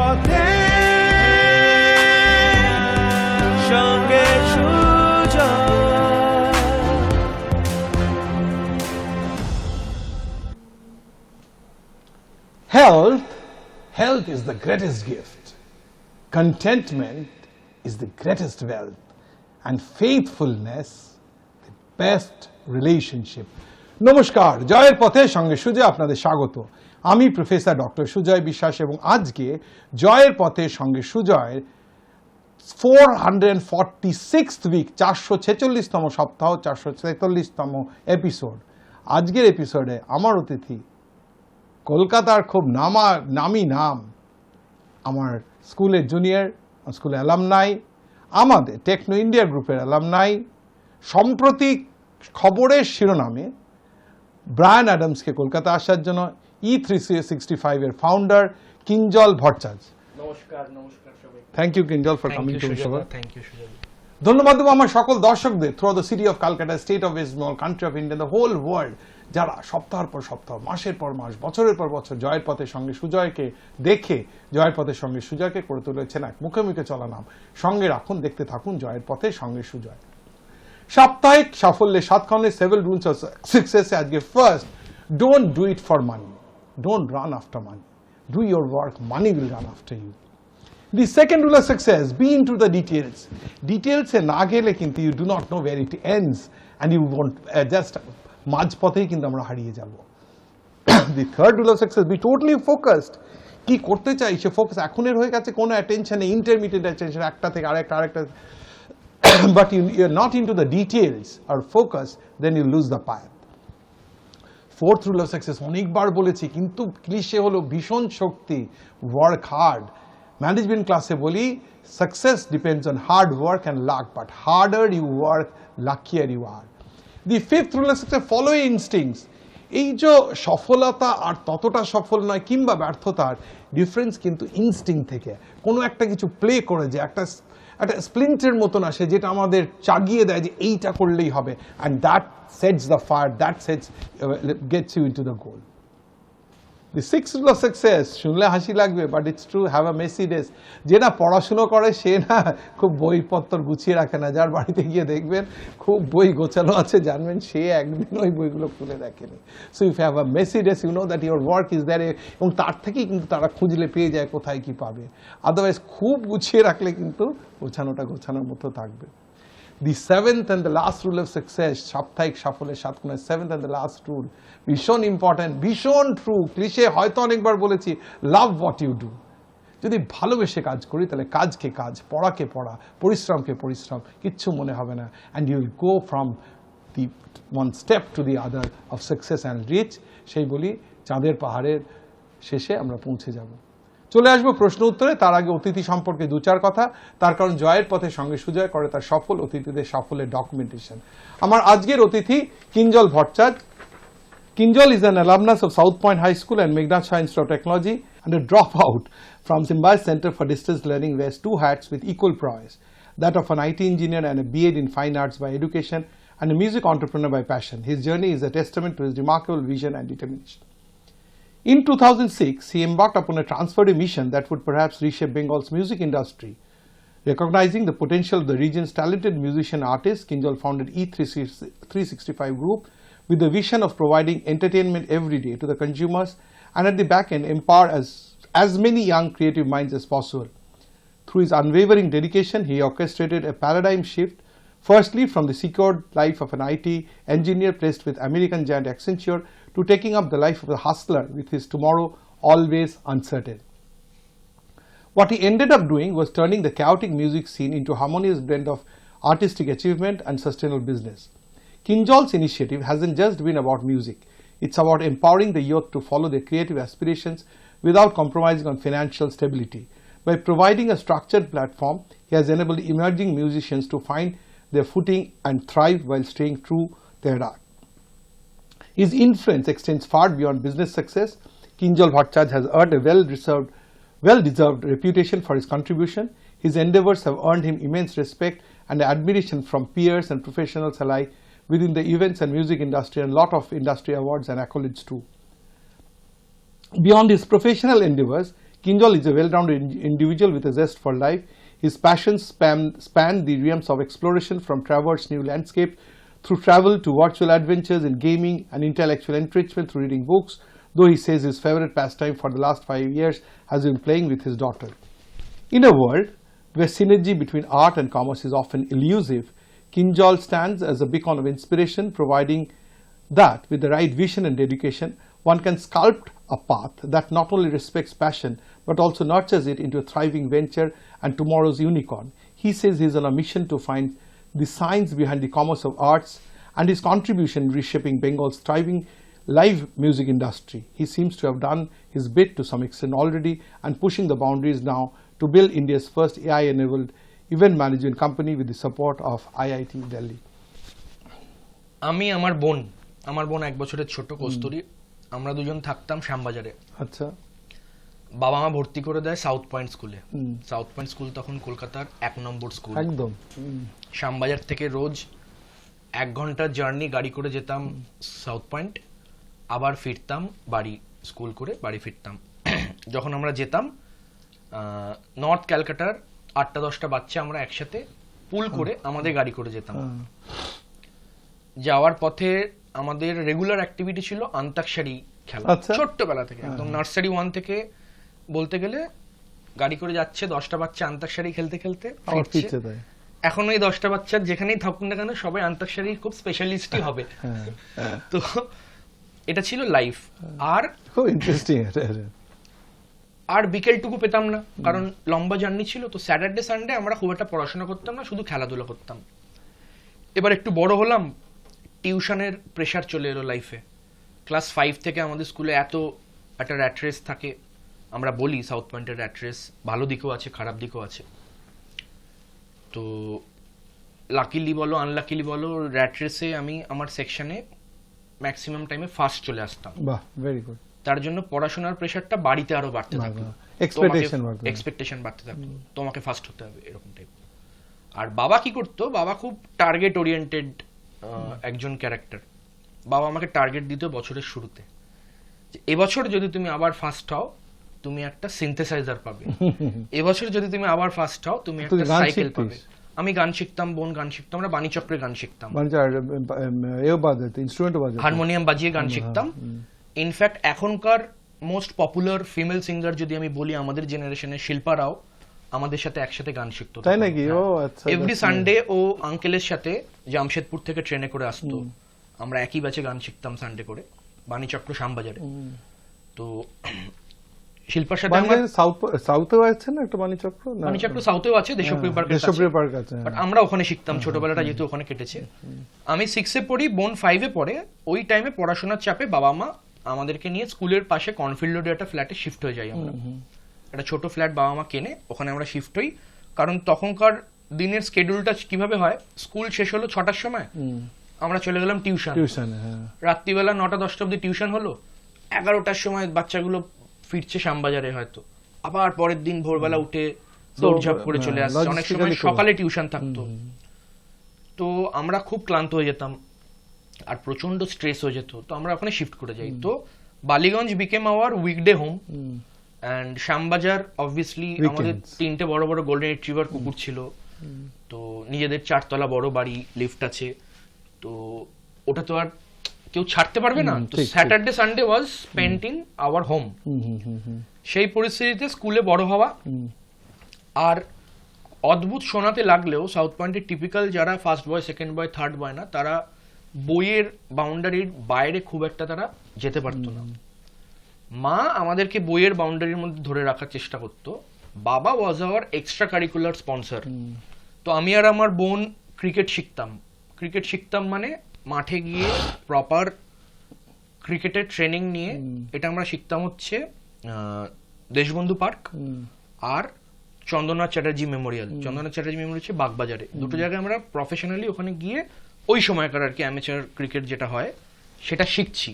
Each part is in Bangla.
পথে সঙ্গে Sujoy. Health is the greatest gift. Contentment is the greatest wealth. And faithfulness the best relationship. নমস্কার, জয়ের পথে সঙ্গে সুজয় আপনাদের স্বাগত। আমি প্রফেসর ডক্টর সুজয় বিশ্বাস এবং আজকে জয়ের পথে সঙ্গে সুজয়ের 446th উইক, 446তম সপ্তাহ, 443তম এপিসোড। আজকের এপিসোডে আমার অতিথি কলকাতার খুব নামি নাম, আমার স্কুলের জুনিয়র, স্কুলের অ্যালামনাই, আমাদের টেকনো ইন্ডিয়া গ্রুপের অ্যালামনাই, সম্প্রতি খবরের শিরোনামে ব্রায়ান অ্যাডামসকে কলকাতা আসার জন্য E365 এর ফাউন্ডার কিঞ্জল ভট্টাচার্য। নমস্কার সবাই। Thank you Kinjal for coming to show. Thank you Sujoy. ধন্যবাদ দেবো আমার সকল দর্শকদের through the city of Calcutta, state of West Bengal, country of India, the whole world, যারা সপ্তাহের পর সপ্তাহ, মাসের পর মাস, বছরের পর বছর জয়ের পথের সঙ্গে সুজয়কে দেখে জয়ের পথের সঙ্গে সুজয়কে করে তুলেছেন এক মুখে মুখে চলা নাম। সঙ্গে রাখুন, দেখতে থাকুন জয়ের পথে সঙ্গে সুজয়। সাপ্তাহিক সাফল্যে 7 খণ্ডে 7 রুলস অফ সাকসেসে আজকে first, don't do it for money, don't run after money, do your work, money will run after you. The second rule of success, be into the details. Details এ না গেলে কিন্তু you do not know where it ends and you won't just মাঝপথেই কিন্তু আমরা হারিয়ে যাব। The third rule of success, be totally focused. কি করতে চাই সে ফোকাস এখনের হয়ে গেছে কোনো অ্যাটেনশনে, ইন্টারমিডিয়েট অ্যাটেনশন, একটা থেকে আরেকটা but you're not into the details or focus, then you lose the path. Fourth rule of success, অনেকবার বলেছি কিন্তু ক্লিশে হলো ভীষণ শক্তি, work hard. ম্যানেজমেন্ট ক্লাসে বলি success depends on hard work and luck, but harder you work luckier you are. The fifth rule হচ্ছে ফলো ইনস্টিংস। এই যে সফলতা আর ততটা সফল নয় কিংবা ব্যর্থতার ডিফারেন্স কিন্তু ইনস্টিং থেকে, কোনো একটা কিছু প্লে করে যে একটা স্প্লিন্টের মতন আসে যেটা আমাদের চাগিয়ে দেয় যে এইটা করলেই হবে, and that sets the fire, that sets gets you into the goal. The sixth rule of success, শুনলে হাসি লাগবে but it's true, have a messy days. যে না পড়াশুনো করে সে না খুব বইপত্র গুছিয়ে রাখে না, যার বাড়িতে গিয়ে দেখবেন খুব বই গোছানো আছে জানবেন সে একদিন ওই বইগুলো খুলে দেখেনি। So if have a messy days you know that your work is there, এবং তার থেকেই কিন্তু তারা খুঁজলে পেয়ে যায় কোথায় কি পাবে। আদারওয়াইজ খুব গুছিয়ে রাখলে কিন্তু গোছানোর মতো থাকবে। The seventh and the last rule of success, সাপ্তাহিক সাফল্যের 7 কোণে seventh and the last rule, ভীষণ ইম্পর্টেন্ট, ভীষণ ট্রু, ক্লিশে হয়তো অনেকবার বলেছি, লাভ হোয়াট ইউ ডু। যদি ভালোবেসে কাজ করি তাহলে কাজকে কাজ, পড়াকে পড়া, পরিশ্রমকে পরিশ্রম, কিচ্ছু মনে হবে না, and you will go from the one step to the other of success and rich. সেই বলি চাঁদের পাহাড়ের শেষে আমরা পৌঁছে যাব। চলে আসবো প্রশ্ন উত্তরে, তার আগে অতিথি সম্পর্কে 2-4 কথা, তার কারণ জয়ের পথে সঙ্গে সুজয় করে তার সফল অতিথিদের সাফল্যের ডকুমেন্টেশন। আমার আজকের অতিথি Kinjal Bhattacharya. Kinjal is an alumnus of South Point High School and Meghnad Shah Institute of Technology and a dropout from Symbiosis Center for Distance Learning, wears 2 hats with equal prowess, that of an IT engineer and a BA in Fine Arts by education and a music entrepreneur by passion. His journey is a testament to his remarkable vision and determination. In 2006, he embarked upon a transformative mission that would perhaps reshape Bengal's music industry. Recognizing the potential of the region's talented musician artists, Kinjal founded E365 Group with the vision of providing entertainment every day to the consumers and at the back end empower as many young creative minds as possible. Through his unwavering dedication, he orchestrated a paradigm shift, firstly from the secured life of an IT engineer placed with American giant Accenture to taking up the life of a hustler with his tomorrow always uncertain. What he ended up doing was turning the chaotic music scene into a harmonious blend of artistic achievement and sustainable business. Kinjal's initiative hasn't just been about music. It's about empowering the youth to follow their creative aspirations without compromising on financial stability. By providing a structured platform, he has enabled emerging musicians to find their footing and thrive while staying true to their art. His influence extends far beyond business success. Kinjal Bhattacharya has earned a well-deserved reputation for his contribution. His endeavors have earned him immense respect and admiration from peers and professionals alike within the events and music industry, and a lot of industry awards and accolades too. Beyond his professional endeavors, Kinjal is a well-rounded individual with a zest for life. His passions span the realms of exploration, from traverse new landscapes through travel to virtual adventures in gaming and intellectual enrichment through reading books, though he says his favorite pastime for the last 5 years has been playing with his daughter. In a world where synergy between art and commerce is often elusive, Kinjal stands as a beacon of inspiration, providing that with the right vision and dedication, one can sculpt a path that not only respects passion but also nurtures it into a thriving venture and tomorrow's unicorn. He says he is on a mission to find the science behind the commerce of arts and his contribution in reshaping Bengal's thriving live music industry. He seems to have done his bit to some extent already and pushing the boundaries now to build India's first AI-enabled event management company with the support of IIT Delhi. আমি আমার বোন 1 বছরের ছোট কস্তুরী, আমরা দুজন থাকতাম শ্যামবাজারে। আচ্ছা। বাবা মা ভর্তি করে দেয় সাউথ পয়েন্ট স্কুলে। সাউথ পয়েন্ট স্কুল তখন কলকাতার 1 নম্বর স্কুল। একদম। শ্যামবাজার থেকে রোজ 1 ঘন্টার জার্নি গাড়ি করে যেতাম সাউথ পয়েন্ট, আবার ফিরতাম বাড়ি, স্কুল করে বাড়ি ফিরতাম। যখন আমরা যেতাম নর্থ ক্যালকাটার 8-10টা বাচ্চা আমরা একসাথে পুল করে আমাদের গাড়ি করে যেতাম। যাওয়ার পথে আমাদের রেগুলার অ্যাক্টিভিটি ছিল আন্তাক্ষরী খেলা, ছোট্টবেলা থেকে একদম নার্সারি 1 থেকে বলতে গেলে গাড়ি করে যাচ্ছে 10টা বাচ্চা আন্তাক্ষরী খেলতে খেলতে ফিরছে। এখন ওই 10টা বাচ্চার যেখানেই থাকুন না কেন সবাই আন্তাক্ষরীর খুব স্পেশালিস্টই হবে। তো এটা ছিল লাইফ। আর খুব ইন্টারেস্টিং। আর বিকেলটুকু পেতাম না, কারণ লম্বা জার্নি ছিল। তো স্যাটারডে সানডে আমরা খুব একটা পড়াশোনা করতাম না, শুধু খেলাধুলা করতাম। এবার একটু বড় হলাম, টিউশনের প্রেশার চলে এলো লাইফে। ক্লাস 5 থেকে আমাদের স্কুলে এত একটা র্যাট রেস থাকে। আমরা বলি সাউথ পয়েন্টের র্যাট রেস ভালো দিকও আছে, খারাপ দিকও আছে। তো লাকিলি বলো আনলাকিলি বলো, র্যাট রেসে আমি আমার সেকশনে ম্যাক্সিমাম টাইমে ফার্স্ট চলে আসতাম। বাহ, ভেরি গুড। তার জন্য পড়াশোনার প্রেশারটা বাড়িতে আরো বাড়তে থাকলো, এক্সপেকটেশন বাড়তে থাকলো, তোমাকে ফার্স্ট হতে হবে এরকম টাইপ। আর বাবা কি করতো, বাবা খুব টার্গেট ওরিয়েন্টেড একজন ক্যারেক্টার। বাবা আমাকে টার্গেট দিত বছরের শুরুতে, যে এবছর যদি তুমি আবার ফার্স্ট হও তুমি একটা সিনথেসাইজার পাবে, এবছর যদি তুমি আবার ফার্স্ট হও তুমি একটা সাইকেল পাবে। আমি গান শিখতাম, বোন গান শিখতাম, আমরা বাণীচক্রে গান শিখতাম, হারমোনিয়াম বাজিয়ে গান শিখতাম। ইনফ্যাক্ট এখনকার মোস্ট পপুলার ফিমেল সিঙ্গার যদি আমি বলি, আমাদের জেনারেশনের শিল্পা রাও আমাদের সাথে একসাথে গান শিখতো। তাই নাকি? ও আচ্ছা। এভরি সানডে ও আঙ্কেলের সাথে জামশেদপুর থেকে ট্রেনে করে আসতো, আমরা একই ব্যাচে গান শিখতাম সানডে করে, বাণীচক্র শ্যামবাজারে। তো শিল্পার সাথে আমার সাউথেও আছে না একটা বাণীচক্র? বাণীচক্র সাউথেও আছে, দেশপ্রিয় পার্ক আছে। বাট আমরা ওখানে শিখতাম, ছোটবেলাটা যেহেতু ওখানে কেটেছে। আমি 6 এ পড়ি, বোন 5 এ পড়ে। ওই টাইমে পড়াশোনার চাপে বাবা মা আমাদেরকে নিয়ে স্কুলের পাশে কর্নফিল্ড রোডে একটা ফ্ল্যাটে শিফট হয়ে যাই। আমরা একটা ছোট ফ্ল্যাট বাবা মা কেনে, ওখানে আমরা শিফট হই। কারণ তখনকার দিনের স্কেডিউলটা কিভাবে হয়, স্কুল শেষ হলো 6টার সময়, আমরা চলে গেলাম টিউশন। রাত্রিবেলা 9টা-10টা অব্দি টিউশন হলো, 11টার সময় বাচ্চাগুলো ফিরছে শ্যামবাজারে হয়তো, আবার পরের দিন ভোরবেলা উঠে দৌড়ঝাঁপ করে চলে আসছে। অনেক সময় সকালে টিউশন থাকতো। তো আমরা খুব ক্লান্ত হয়ে যেতাম আর প্রচন্ড স্ট্রেস হয়ে যেত। তো আমরা ওখানে শিফট করে যাই। তো Ballygunge became our weekday home and Shyambazar obviously আমাদের 3টে বড় বড় গোল্ডেন রিট্রিভার কুকুর ছিল। তো নিজেদের 4তলা বড় বাড়ি, লিফট আছে, তো ওটা তো আর কেউ ছাড়তে পারবে না। তো Saturday Sunday was spent in our home. সেই পরিস্থিতিতে স্কুলে বড় হওয়া। আর অদ্ভুত শোনাতে লাগলেও সাউথ পয়েন্টের টিপিক্যাল যারা first boy, second boy, third বয় না, তারা বইয়ের বাউন্ডারির বাইরে খুব একটা তারা যেতে পারতো না। মা আমাদেরকে বইয়ের বাউন্ডারির মধ্যে ধরে রাখার চেষ্টা করতো। বাবা was our extra curricular sponsor. তো আমি আর আমার বোন ক্রিকেট শিখতাম মানে মাঠে গিয়ে প্রপার ক্রিকেটের ট্রেনিং নিয়ে। এটা আমরা শিখতাম হচ্ছে দেশবন্ধু পার্ক আর চন্দ্রনাথ চ্যাটার্জি মেমোরিয়াল। চন্দ্রনাথ চ্যাটার্জি মেমোরিয়াল হচ্ছে বাগবাজারে। দুটো জায়গায় আমরা প্রফেশনালি ওখানে গিয়ে ওই সময়কার আর কি অ্যামেচার ক্রিকেট যেটা হয় সেটা শিখছি।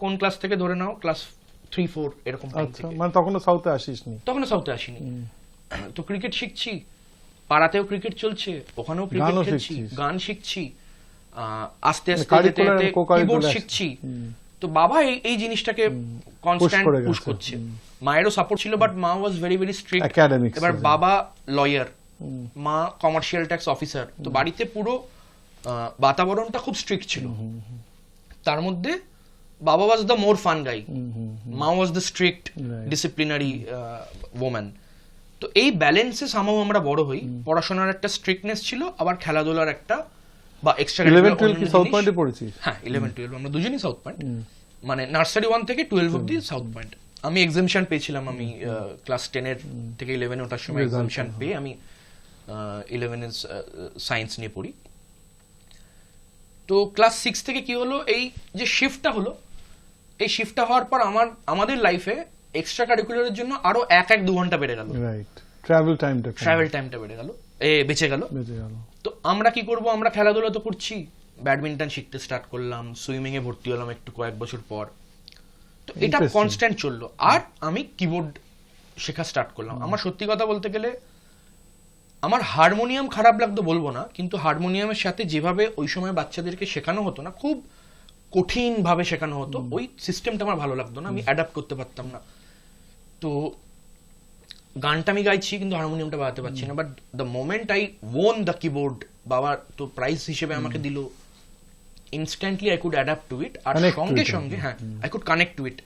কোন ক্লাস থেকে ধরে নাও, ক্লাস 3-4 এরকম। মানে তখনও সাউথে আসিনি। তো ক্রিকেট শিখছি, পাড়াতেও ক্রিকেট চলছে, ওখানেও ক্রিকেট খেলছি, গান শিখছি, আস্তে আস্তে কিবোর্ড শিখছি। তো বাবা এই জিনিসটাকে কনস্ট্যান্ট পুশ করছে। মায়েরও সাপোর্ট ছিল, বাট মা was very very strict. Academics এবার আছে। বাবা লয়ার, মা কমার্শিয়াল ট্যাক্স অফিসার, তো বাড়িতে পুরো বাতাবরণটা খুব স্ট্রিক্ট ছিল। তার মধ্যে বাবা ওয়াজ দ্য মোর ফান গাই, মা was the strict disciplinary woman. তো এই ব্যালেন্সে সামাও আমরা বড় হই। পড়াশোনার একটা স্ট্রিক্টনেস ছিল, আবার খেলাধুলার একটা বা এক্সট্রা 11-12 কি সাউথ পয়েন্টে পড়েছিস? হ্যাঁ 11-12 আমরা দুজনেই সাউথ পয়েন্ট, মানে নার্সারি 1 থেকে 12 অবধি সাউথ পয়েন্ট। আমি এক্সামিশন পেয়েছিলাম, আমি ক্লাস 10 এর থেকে 11 ওঠার সময় এক্সামিশন পেয়ে আমি 11 এর সায়েন্স নিয়ে পড়ি। তো ক্লাস 6 থেকে কি হলো, এই যে শিফটটা হলো, এই শিফটটা হওয়ার পর আমাদের লাইফে এক্সট্রা কারিকুলারের জন্য আরো 1-2 ঘন্টা বেড়ে গেল। রাইট, ট্রাভেল টাইমটা বেড়ে গেল, বেঁচে গেল। বেঁচে গেল। তো আমরা কি করব, আমরা খেলাধুলা তো করছি, ব্যাডমিন্টন শিখতে স্টার্ট করলাম, সুইমিং এ ভর্তি হলাম একটু কয়েক বছর পর। তো এটা Interesting. কনস্ট্যান্ট চললো। আর আমি কিবোর্ড শেখা স্টার্ট করলাম। আমার সত্যি কথা বলতে গেলে আমার হারমোনিয়াম খারাপ লাগতো বলবো না, কিন্তু হারমোনিয়ামের সাথে যেভাবে ওই সময় বাচ্চাদেরকে শেখানো হতো না, খুব কঠিন ভাবে শেখানো হতো, ওই সিস্টেমটা আমার ভালো লাগতো না, আমি অ্যাডাপ্ট করতে পারতাম না। তো গানটা আমি গাইছি কিন্তু হারমোনিয়ামটা বাজাতে পারছি না। But the moment I own the keyboard, বাবা তো প্রাইজ হিসেবে আমাকে দিল, instantly I could adapt to it. আর Connect to সঙ্গে it. সঙ্গে হ্যাঁ I could connect to it.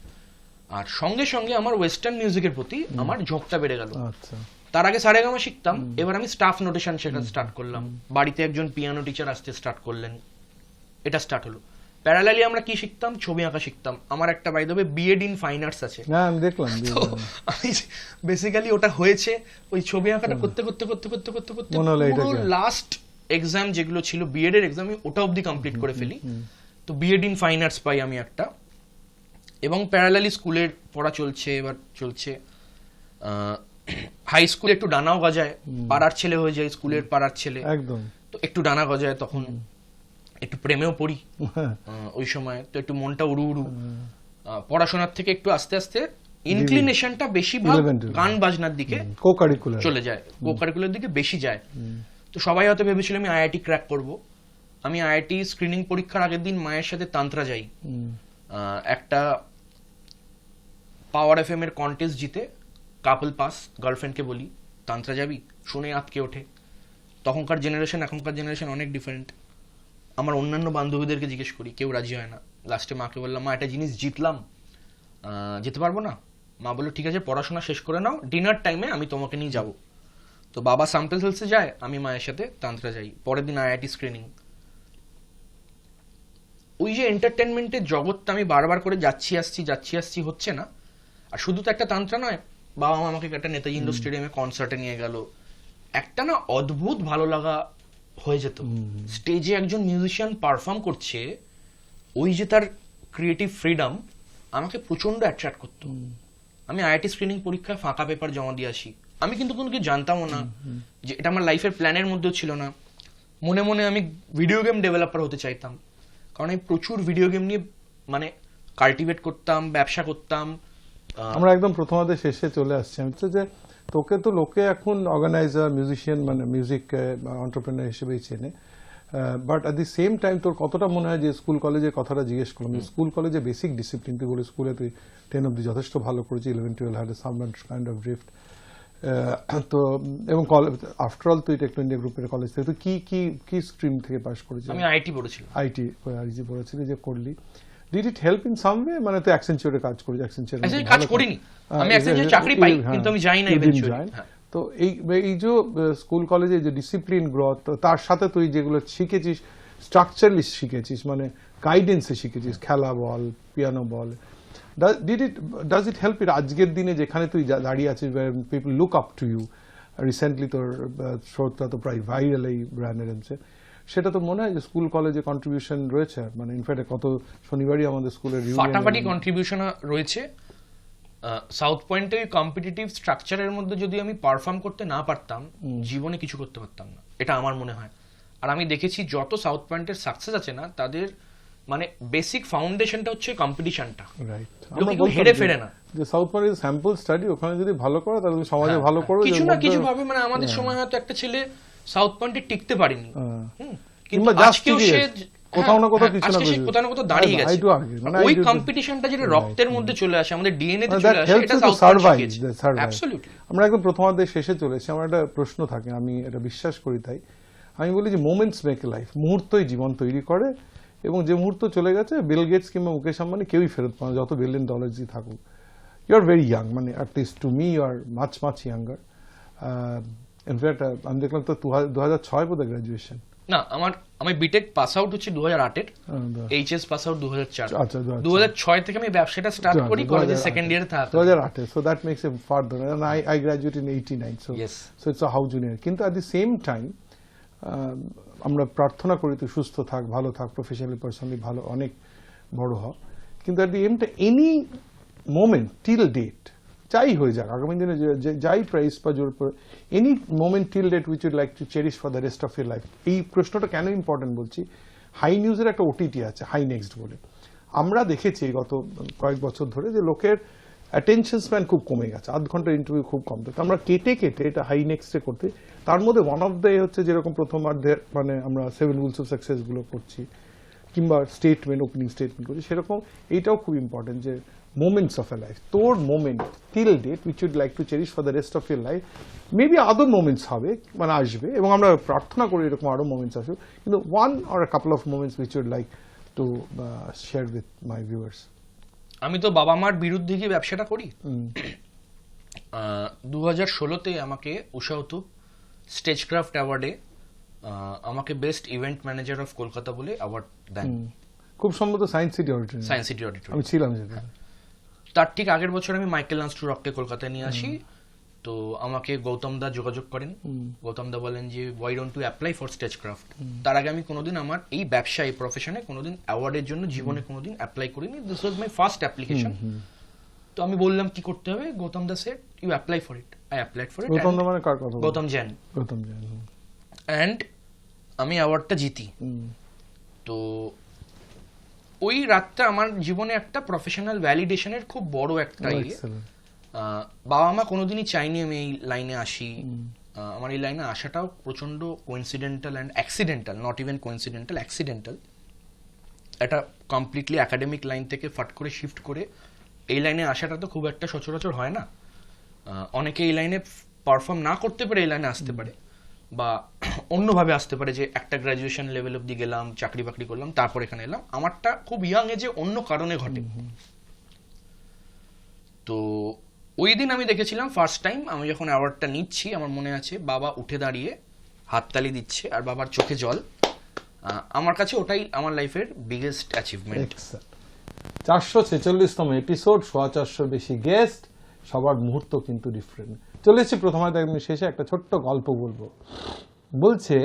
আর সঙ্গে সঙ্গে আমার ওয়েস্টার্ন মিউজিকের প্রতি আমার ঝোঁকটা বেড়ে গেল। আচ্ছা, তার আগে সারেগামা শিখতাম, এবার আমি স্টাফ নোটেশন শেখা স্টার্ট করলাম, বাড়িতে একজন পিয়ানো টিচার আসতে স্টার্ট করলেন, এটা স্টার্ট হলো। প্যারালালি আমরা কি শিখতাম, ছবি আঁকা শিখতাম। আমার একটা by the way BEd in fine arts আছে। হ্যাঁ আমি দেখলাম। তো আমি বেসিক্যালি ওটা হয়েছে ওই ছবি আঁকাটা করতে করতে করতে করতে করতে করতে মনে হলো পুরো এটাকে। লাস্ট এক্সাম যেগুলো ছিল বিএড এর এক্সাম, ওটা অবধি কমপ্লিট করে ফেলি। তো বিএড ইন ফাইন আর্টস পাই আমি একটা, এবং প্যারালালি স্কুলের পড়া চলছে। এবার চলছে হাই স্কুলে একটু ডানাও গজায়, পাড়ার ছেলে হয়ে যায়, স্কুলের পাড়ার ছেলে একদম। তো একটু ডানা গজায়, তখন একটু প্রেমেও পড়ি ওই সময়, তো একটু মনটা উড়ু উড়ু। পড়াশোনার থেকে একটু আস্তে আস্তে ইনক্লিনেশনটা বেশিরভাগ 11-12 গান বাজনার দিকে কো-কারিকুলার চলে যায়, কো-কারিকুলার দিকে বেশি যায়। তো সবাই হয়তো ভেবেছিল আমি আইআইটি ক্র্যাক করব। আমি আইআইটি স্ক্রিনিং পরীক্ষার আগের দিন মায়ের সাথে তান্ত্রা যাই, একটা পাওয়ার এফএম এর কন্টেস্ট জিতে কাপল পাস, গার্লফ্রেন্ডকে বলি তান্ত্রা যাবি, শুনে আটকে ওঠে। তখনকার জেনারেশন এখনকার জেনারেশন অনেক ডিফারেন্ট। আমার অন্যান্য বান্ধবীদেরকে জিজ্ঞেস করি, কেউ রাজি হয় না। লাস্টে মাকে বললাম, মা একটা জিনিস জিতলাম, যেতে পারবো না? মা বললো ঠিক আছে পড়াশোনা শেষ করে নাও, ডিনার টাইমে আমি তোমাকে নিয়ে যাব। তো বাবা স্যাম্পল হেলসে যায়, আমি মায়ের সাথে তান্ত্রা যাই। পরের দিন আইআইটি স্ক্রিনিং। ওই যে এন্টারটেনমেন্টের জগৎটা আমি বারবার করে যাচ্ছি আসছি হচ্ছে না। আর শুধু তো একটা তান্ত্রা নয়, বাবা মা আমাকে একটা নেতাজি ইন্ডোর স্টেডিয়ামে কনসার্টে নিয়ে গেল, একটা না অদ্ভুত ভালো লাগা হয়ে যেত। স্টেজে একজন মিউজিশিয়ান পারফর্ম করছে, ওই যে তার ক্রিয়েটিভ ফ্রিডম আমাকে প্রচন্ড অ্যাট্রাক্ট করতো। আমি আইআইটি স্ক্রিনিং পরীক্ষায় ফাঁকা পেপার জমা দিয়ে আসি। আমি কিন্তু কোনো কিছু জানতামও না, যে এটা আমার লাইফের প্ল্যানের মধ্যেও ছিল না। মনে মনে আমি ভিডিও গেম ডেভেলপার হতে চাইতাম, কারণ আমি প্রচুর ভিডিও গেম নিয়ে মানে কাল্টিভেট করতাম, ব্যবসা করতাম। আমরা একদম প্রথমার্ধে শেষে চলে আসছি। আমি তো যে তোকে তো লোকে এখন অর্গানাইজার, মিউজিশিয়ান, মানে মিউজিক এন্টারপ্রেনার হিসেবেই চেনে, but at the same time তোর কতটা মনে হয় যে স্কুল কলেজের কথাটা জিজ্ঞেস করলাম, স্কুল কলেজে বেসিক ডিসিপ্লিন, তুই বলে স্কুলে তুই 10 অব্দি যথেষ্ট ভালো করেছিস, 11-12 had some kind of drift. তো এবং আফটার অল তুই টেকনো ইন্ডিয়া গ্রুপের কলেজ থেকে তুই কি কি কি স্ট্রিম থেকে পাস করেছিস? আমি আইআইটি পড়েছিলাম। আইটি পড়েছিলি, যে করলি, did it help in some way? মানে তুই অ্যাকসেঞ্চুরে কাজ করিস, অ্যাকসেঞ্চুরে কাজ করিনি আমি, অ্যাকসেঞ্চুরে চাকরি পাই কিন্তু আমি যাই না ইভেন্চুয়ালি। তো এই যে স্কুল কলেজে যে ডিসিপ্লিন গ্রোথ, তার সাথে তুই যেগুলো শিখেছিস স্ট্রাকচারালি শিখেছিস, মানে গাইডেন্সে শিখেছিস, খেলা বল, পিয়ানো বল, ডাজ ইট হেল্প ইট আজকের দিনে যেখানে তুই দাঁড়িয়ে আছিস, people look up to you? Recently তোর শোটা তো প্রায় ভাইরাল এই ব্র্যান্ডের, সেটা তো মনে হয় যে স্কুল কলেজে কন্ট্রিবিউশন রয়েছে? মানে ইনফ্যাক্ট কত শনিবারই আমাদের স্কুলের ফাটাফাটি কন্ট্রিবিউশন রয়েছে। সাউথ পয়েন্টে ওই কম্পিটিটিভ স্ট্রাকচারের মধ্যে যদি আমি পারফর্ম করতে না পারতাম, জীবনে কিছু করতে পারতাম না, এটা আমার মনে হয়। আর আমি দেখেছি যত সাউথ পয়েন্টের সাকসেস আছে না, তাদের মানে বেসিক ফাউন্ডেশনটা হচ্ছে কম্পিটিশনটা। রাইট, আমরা হেরে ফেরে না। যে সাউথ পয়েন্ট স্যাম্পল স্টাডি, ওখানে যদি ভালো করো তাহলে তুমি সমাজে ভালো করো কিছু না কিছু ভাবে। মানে আমাদের সময় হয়তো একটা ছেলে সাউথ পয়েন্টে টিকতে পারেনি, কিন্তু কিংবা আজকেও সে কোথাও না কোথাও কিছু না আজকে সে কিছু কোথাও না কোথাও দাঁড়িয়ে গেছে। ওই কম্পিটিশনটা যেটা রক্তের মধ্যে চলে আসে, আমাদের ডিএনএ তে চলে আসে, এটা সাউথ শিখিয়েছে। অ্যাবসলিউটলি। আমরা একদম প্রথমার্ধের শেষে চলেছি। আমার একটা প্রশ্ন থাকে, আমি এটা বিশ্বাস করি, তাই আমি বলি যে মোমেন্টস মেক লাইফ, মুহূর্তই জীবন তৈরি করে। এবং যে মুহূর্ত চলে গেছে, বিল গেটস কিংবা মুকেশ আম্বানি কেউই ফেরত পায় না, যত বিলিয়ন ডলারসই থাকুক। ইউ আর ভেরি ইয়াং, মানে at least to me you are much much younger. In fact আমি দেখলাম তো 2006 বোধহয় গ্রাজুয়েশন। না, আমি বিটেক পাস আউট হচ্ছে 2008 এর, এইচএস পাস আউট 2004। আচ্ছা, 2006 থেকে আমি ব্যবসাটা স্টার্ট করি, কলেজের সেকেন্ড ইয়ারে থাকা। 2008, so that makes it further, and I graduated in 89, Yes. so it's a how junior. কিন্তু at the same time আমরা প্রার্থনা করি তুই সুস্থ থাক, ভালো থাক, প্রফেশনালি পার্সোনালি ভালো, অনেক বড় হ। কিন্তু at the end any moment till date যাই হয়ে যাক, আগামী দিনে যাই প্রাইস বা জোর পড়ে, any moment till date which you'd like to cherish for the rest of your life. এই প্রশ্নটা কেন ইম্পর্টেন্ট বলছি, হাই নিউজের একটা ওটিটি আছে হাই নেক্সট বলে। আমরা দেখেছি গত কয়েক বছর ধরে যে লোকের অ্যাটেনশন স্প্যান খুব কমে গেছে, আধ ঘন্টার ইন্টারভিউ খুব কম। তো আমরা কেটে কেটে এটা হাই নেক্সটে করতে, তার মধ্যে ওয়ান অফ দ্য হচ্ছে যেরকম প্রথমার্ধের মানে আমরা 7 রুলস অফ সাকসেস গুলো করছি, কিংবা স্টেটমেন্ট, ওপেনিং স্টেটমেন্ট করছি, সেরকম এইটাও খুব ইম্পর্টেন্ট যে moments of a life, তোর moment till date which you'd like to cherish for the rest of your life. Maybe other moments হবে, মানে আসবে, এবং আমরা প্রার্থনা করি এরকম আরো মোমেন্টস আসবে, কিন্তু one or a couple of moments which you'd like to share with my viewers. আমি তো বাবা মার বিরুদ্ধে গিয়ে ব্যবসাটা করি। 2016-তে আমাকে উষাউতু স্টেজক্রাফট অ্যাওয়ার্ডে আমাকে best event manager of Kolkata বলে অ্যাওয়ার্ড দেন। খুব সম্ভবত science city auditorium. Science city auditorium আমি ছিলাম সেটা। তার ঠিক আগের বছর আমি মাইকেল লান্সটু রককে কলকাতায় নিয়ে আসি। তো আমাকে গৌতম দা যোগাযোগ করেন। গৌতম দা বলেন যে why don't you apply for stagecraft. তার আগে আমি কোনোদিন আমার এই ব্যবসা, এই প্রফেশনে কোনোদিন অ্যাওয়ার্ডের জন্য জীবনে কোনোদিন অ্যাপ্লাই করিনি। This was my first application. তো আমি বললাম কি করতে হবে, Gautam da said you apply for it. I applied for it. Gautam da মানে কার কথা? গৌতম জ্যান। গৌতম জ্যান। অ্যান্ড আমি অ্যাওয়ার্ডটা জিতি। তো ওই রাতটা আমার জীবনে একটা প্রফেশনাল ভ্যালিডেশনের খুব বড় একটা বাবা মা কোনোদিনই চাইনি আমি এই লাইনে আসি। আমার এই লাইনে আসাটাও প্রচন্ড coincidental and accidental, not even coincidental, accidental. একটা কমপ্লিটলি একাডেমিক লাইন থেকে ফাট করে শিফট করে এই লাইনে আসাটা তো খুব একটা সচরাচর হয় না। অনেকে এই লাইনে পারফর্ম না করতে পারে এই লাইনে আসতে পারে, বা অন্যভাবে আসতে পারে, যে একটা গ্র্যাজুয়েশন লেভেল অব্দি গেলাম, চাকরি বাকরি করলাম, তারপর এখানে এলাম। আমারটা খুব ইয়াং এজে অন্য কারণে ঘটে। তো ওই দিন আমি দেখেছিলাম ফার্স্ট টাইম আমি যখন অ্যাওয়ার্ডটা নিচ্ছি, আমার মনে আছে বাবা উঠে দাঁড়িয়ে হাততালি দিচ্ছে আর বাবার চোখে জল। আমার কাছে ওটাই আমার লাইফের বিগেস্ট অ্যাচিভমেন্ট। 446তম এপিসোড, 450 বেশি গেস্ট, সবার মুহূর্ত কিন্তু ডিফারেন্ট। চলে এসেছি প্রথমার্ধ একদম শেষে, একটা ছোট্ট গল্প বলবো। বলছে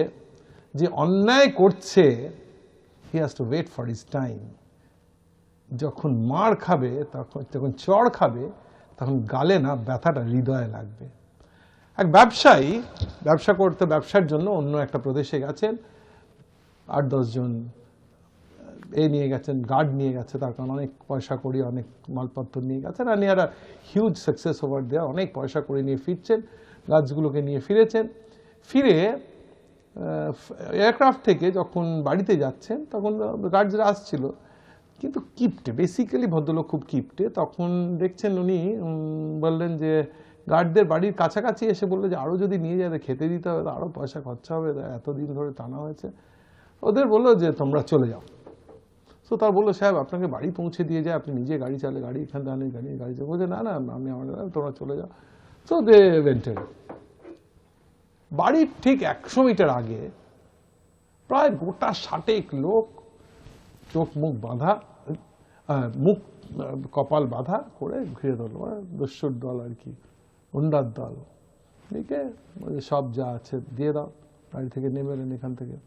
যে অন্যায় করছে, he has to wait for his time. যখন মার খাবে, যখন চড় খাবে, তখন গালে না ব্যথাটা হৃদয়ে লাগবে। এক ব্যবসায়ী ব্যবসা করতে, ব্যবসার জন্য অন্য একটা প্রদেশে গেছেন। 8-10 জন নিয়ে গেছেন, গার্ড নিয়ে গেছে, তার কারণ অনেক পয়সা করি, অনেক মালপত্র নিয়ে গেছেন, আর নিয়ে একটা হিউজ সাকসেস ওভার দেওয়া, অনেক পয়সা করে নিয়ে ফিরছেন, গাছগুলোকে নিয়ে ফিরেছেন। ফিরে এয়ারক্রাফট থেকে যখন বাড়িতে যাচ্ছেন, তখন গার্ডরা আসছিল, কিন্তু কিপটে, বেসিক্যালি ভদ্রলোক খুব কিপটে। তখন দেখছেন উনি বললেন যে গার্ডদের বাড়ির কাছাকাছি এসে বললো যে আরও যদি নিয়ে যাবে, খেতে দিতে হবে, আরও পয়সা খরচা হবে, এতদিন ধরে টানা হয়েছে। ওদের বললো যে তোমরা চলে যাও। তো তার বললো সাহেব আপনাকে বাড়ি পৌঁছে দিয়ে যায়, আপনি নিজে গাড়ি চালে, গাড়ি এখান থেকে আনেন, গাড়ি চালে। বলছে না না, আমি আমার তোমরা চলে যাও। তো দে ওয়েন্টেড। বাড়ির ঠিক 100 মিটার আগে প্রায় গোটা 60 লোক, চোখ মুখ বাঁধা, মুখ কপাল বাঁধা করে ঘিরে ধরলো, দস্যুর দল আর কি, গুন্ডার দল। ঠিক আছে, সব যা আছে দিয়ে দাও। গাড়ি থেকে নেমে এলেন এখান থেকে,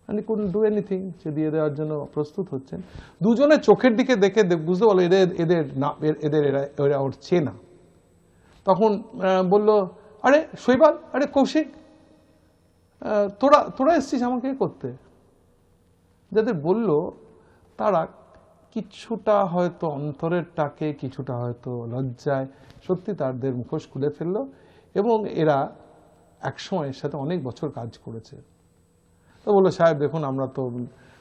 and he couldn't do anything, সে দিয়ে দেওয়ার জন্য প্রস্তুত হচ্ছেন। দুজনের চোখের দিকে দেখে বুঝতে পারলো এরা ওর চেনা। তখন বলল, আরে শৈবাল, আরে কৌশিক, তোরা এসছিস আমাকে করতে। যাদের বলল তারা কিছুটা হয়তো অন্তরের টাকে, কিছুটা হয়তো লজ্জায় সত্যি তাদের মুখোশ খুলে ফেললো, এবং এরা একসময় এর সাথে অনেক বছর কাজ করেছে। তো বললো সাহেব দেখুন আমরা তো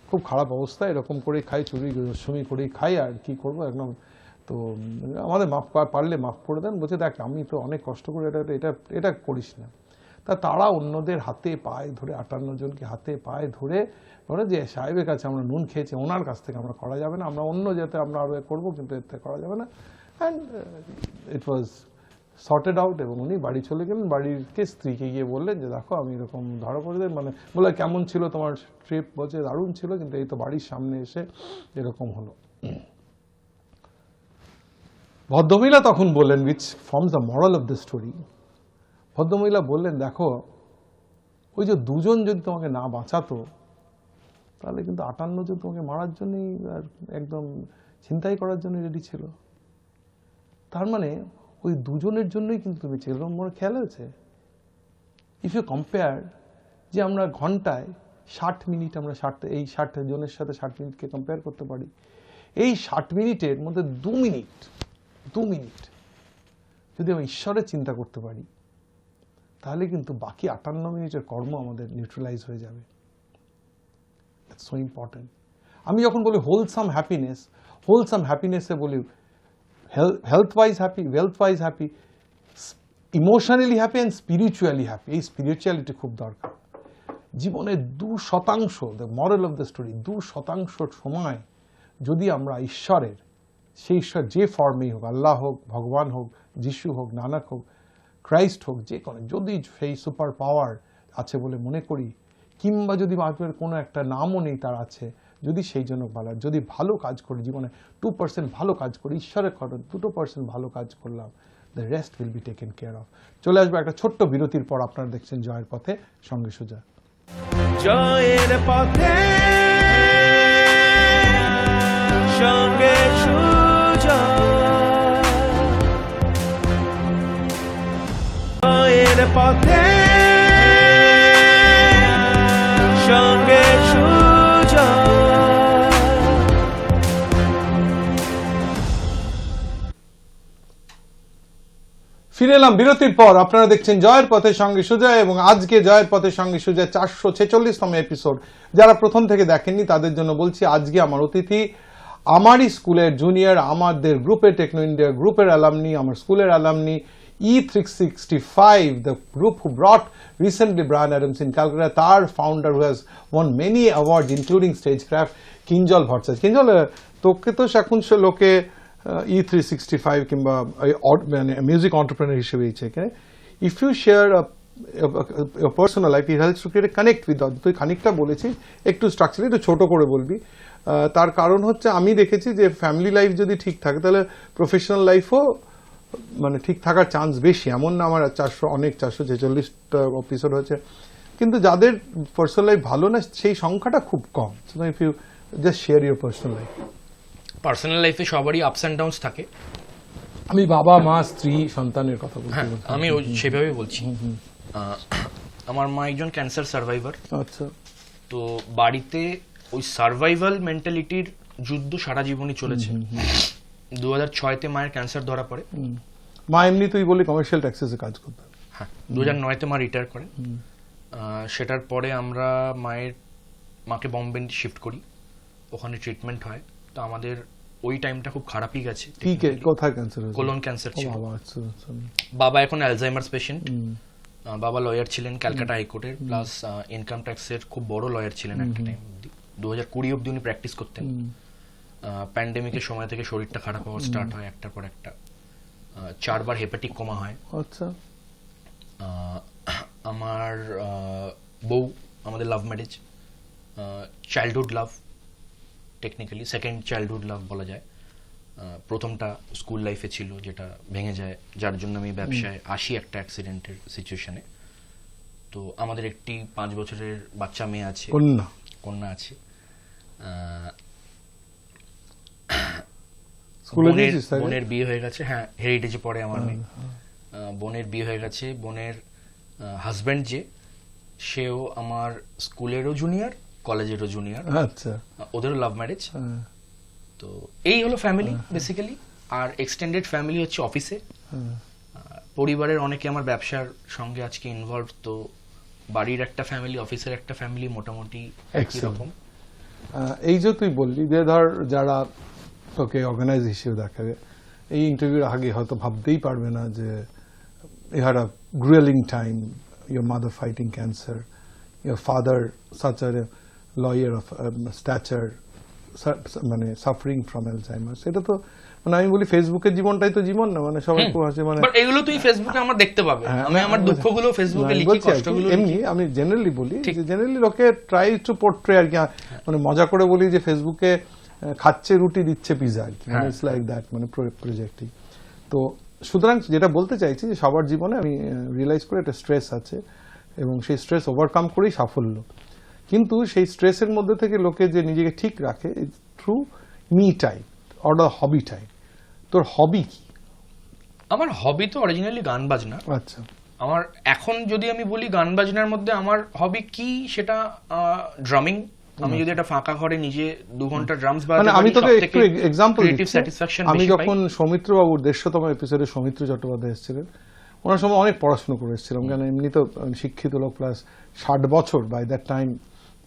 খুব খারাপ অবস্থা, এরকম করেই খাই, চুরি দুষ্টুমি করেই খাই, আর কি করবো একদম। তো আমাদের মাফ পারলে মাফ করে দেন। বলছে দেখ আমি তো অনেক কষ্ট করে এটা এটা করিস না। তারা অন্যদের হাতে পায়ে ধরে, 58 জনকে হাতে পায়ে ধরে বলে যে সাহেবের কাছে আমরা নুন খেয়েছি, ওনার কাছ থেকে আমরা করা যাবে না, আমরা অন্য যাতে আমরা আরো করবো, কিন্তু এতে করা যাবে না। And it was sorted out, এবং উনি বাড়ি চলে গেলেন। বাড়িরকে স্ত্রীকে গিয়ে বললেন যে দেখো আমি এরকম ধরা পড়ে দেয়, মানে বলে কেমন ছিল তোমার ট্রিপ, বলছে দারুণ ছিল, কিন্তু এই তো বাড়ির সামনে এসে এরকম হলো। ভদ্রমহিলা তখন বললেন, which forms the moral of the story, ভদ্রমহিলা বললেন দেখো ওই যে দুজন যদি তোমাকে না বাঁচাতো তাহলে কিন্তু 58 জন তোমাকে মারার জন্যই আর একদম ছিনতাই করার জন্য রেডি ছিল। তার মানে ওই দুজনের জন্যই কিন্তু তুমি ছিল। মনে খেয়াল হয়েছে? ইফ ইউ কম্পেয়ার, যে আমরা ঘন্টায় 60 মিনিট, আমরা 60 জনের সাথে 60 মিনিটকে কম্পেয়ার করতে পারি। এই 60 মিনিটের মধ্যে 2 মিনিট যদি আমি ঈশ্বরের চিন্তা করতে পারি, তাহলে কিন্তু বাকি 58 মিনিটের কর্ম আমাদের নিউট্রালাইজ হয়ে যাবে। That's so important. আমি যখন বলি হোলসাম হ্যাপিনেসে বলি health wise happy, wealth wise happy, emotionally happy and spiritually happy. এই স্পিরিচুয়ালিটি খুব দরকার জীবনে। 2%, the moral of the story, 2% সময় যদি আমরা ঈশ্বরের, সেই ঈশ্বর যে ফর্মেই হোক, আল্লাহ হোক, ভগবান হোক, যিশু হোক, নানক হোক, ক্রাইস্ট হোক, যে কোনো, যদি সেই সুপার পাওয়ার আছে বলে মনে করি, কিংবা যদি মানুষের কোনো একটা নামও নেই তার আছে, যদি সেই জন্য ভালো, যদি ভালো কাজ করি জীবনে, 2% ভালো কাজ করি, ঈশ্বরের কারণ 2% ভালো কাজ করলাম, the rest will be taken care of. চলে আসবে একটা ছোট্ট বিরতির পর। আপনারা দেখছেন জয়ের পথে, সঙ্গে সুজা। জয়ের পথে সঙ্গে সুজা, জয়ের পথে সঙ্গে সুজা। ফিরে এলাম বিরতির পর। আপনারা দেখছেন জয়ের পথে সঙ্গে সুজা, এবং আজকে জয়ের পথে সঙ্গে সুজা 446তম এপিসোড। যারা প্রথম থেকে দেখেননি তাদের জন্য বলছি, আজকে আমার অতিথি আমারই স্কুলের জুনিয়র, আমাদের গ্রুপের, টেকনো ইন্ডিয়া গ্রুপের অ্যালামনি, আমার স্কুলের alumni, E365, the group who brought recently Bryan Adams in Calcutta, তার founder who has won many awards including Stagecraft, Kinjal Bhattacharya. Kinjal, তোকে তো এখন লোকে E365 কিংবা মিউজিক অন্টারপ্রেনার হিসেবে ইচ্ছে। If you share personal life, it helps to create connect with, তুই খানিকটা বলেছিস, একটু স্ট্রাকচার একটু ছোট করে বলবি। তার কারণ হচ্ছে আমি দেখেছি যে ফ্যামিলি লাইফ যদি ঠিক থাকে তাহলে প্রফেশনাল লাইফও মানে ঠিক থাকার চান্স বেশি। এমন না আমার 446টা এপিসোড হয়েছে, কিন্তু যাদের পার্সোনাল লাইফ ভালো না সেই সংখ্যাটা খুব কম। If you just share your personal life. Personal লাইফে সবারই আপস অ্যান্ড ডাউনস থাকে। আমি বাবা, মা, স্ত্রী, সন্তানের কথা বলছি। হ্যাঁ, আমি সেভাবে বলছি। আমার মা একজন ক্যান্সার সার্ভাইভার। আচ্ছা। তো বাড়িতে ওই সার্ভাইভাল মেন্টালিটির যুদ্ধ সারা জীবনই চলেছে। 2006-তে মায়ের ক্যান্সার ধরা পড়ে। মা এমনি তুই বলি কমার্শিয়াল ট্যাক্সেসে কাজ করতে। হ্যাঁ, 2009-তে মা রিটায়ার করেন। সেটার পরে আমরা মাকে বম্বে শিফট করি, ওখানে ট্রিটমেন্ট হয়। তো আমাদের ওই টাইমটা খুব খারাপই গেছে। কোথায় ক্যান্সার? কোলন ক্যান্সার ছিল। আচ্ছা। বাবা এখন অ্যালজাইমার্স পেশেন্ট। বাবা লয়ার ছিলেন ক্যালকাটা হাইকোর্টের, প্লাস ইনকাম ট্যাক্সের খুব বড় লয়ার ছিলেন একটা টাইম অব্দি। 2020 অব্দি উনি প্র্যাকটিস করতেন। প্যান্ডেমিকের সময় থেকে শরীরটা খারাপ হওয়া স্টার্ট হয়, একটার পর একটা। 4 বার হেপাটিক কোমা হয়। আচ্ছা। আমার বউ, আমাদের লাভ ম্যারেজ, চাইল্ডহুড লাভ, টেকনিক্যালি সেকেন্ড চাইল্ডহুড লাভ বলা যায়। প্রথমটা স্কুল লাইফে ছিল, যেটা ভেঙে যায়, যার জন্য আমি ব্যবসায় আসি একটা অ্যাক্সিডেন্টের সিচুয়েশনে। তো আমাদের একটি 5 বছরের বাচ্চা মেয়ে আছে, কন্যা আছে। বোনের বিয়ে হয়ে গেছে। হ্যাঁ, হেরিটেজে পড়ে আমার মেয়ে। বোনের বিয়ে হয়ে গেছে। বোনের হাজব্যান্ড যে, সেও আমার স্কুলেরও জুনিয়র, কলেজেরও জুনিয়র। আচ্ছা। ওদেরও লাভ ম্যারেজ। তো এই হলো ফ্যামিলি বেসিক্যালি। আর এক্সটেন্ডেড ফ্যামিলি হচ্ছে অফিসে। পরিবারের অনেকে আমার ব্যবসার সঙ্গে আজকে ইনভলভ। তো বাড়ির একটা ফ্যামিলি, অফিসের একটা ফ্যামিলি, মোটামুটি একই রকম। এই যে তুই বললি যে ধর যারা তোকে অর্গানাইজ হিসেবে দেখাবে, এই ইন্টারভিউর আগে হয়তো ভাবতেই পারবে না যে you had a grueling time, your mother fighting cancer, your father such a lawyer of stature, মানে suffering from Alzheimer's. এটা তো মানে আমি বলি ফেসবুকের জীবনটাই তো জীবন না, মানে সবাই খুব হাসে, মানে বাট এগুলো তুই ফেসবুকে আমার দেখতে পাবে, আমি আমার দুঃখগুলো ফেসবুকে আমি লিখি, বলছি আর কি, কষ্টগুলো এমনি লিখি। আমি জেনারেলি বলি ঠিক। যে জেনারেলি লোকে ট্রাই টু পোর্ট্রে আর কি, মানে মজা করে বলি যে ফেসবুকে খাচ্ছে রুটি দিচ্ছে পিজা আর কি, মানে ইটস লাইক দ্যাট, মানে প্রজেক্টই। তো সুতরাং যেটা বলতে চাইছি যে সবার জীবনে আমি রিয়েলাইজ করে একটা স্ট্রেস আছে এবং সেই স্ট্রেস ওভারকাম করেই সাফল্য। কিন্তু সেই স্ট্রেসের মধ্যে থেকে লোকে যে নিজেকে ঠিক রাখে through me time or the hobby time. তোর হবি কি? আমার হবি তো অরিজিনালি গান বাজনা। আচ্ছা, আমার এখন যদি আমি বলি গান বাজনার মধ্যে আমার হবি কি, সেটা ড্রামিং। আমি যদি একটা ফাঁকা ঘরে নিজে 2 ঘন্টা ড্রামস মানে বাজাতে আমি পারি, তোকে সবথেকে একটু এক্সাম্পল ক্রিয়েটিভ স্যাটিসফ্যাকশন আমি বেশি পাই। যখন সৌমিত্র বাবুর 150তম এপিসোডে সৌমিত্র চট্টোপাধ্যায় এসেছিলেন, ওনার সময় অনেক পড়াশোনা করে এসেছিলাম, কেন এমনি তো শিক্ষিত লোক, প্লাস 60 বছর বাই দ্যাট টাইম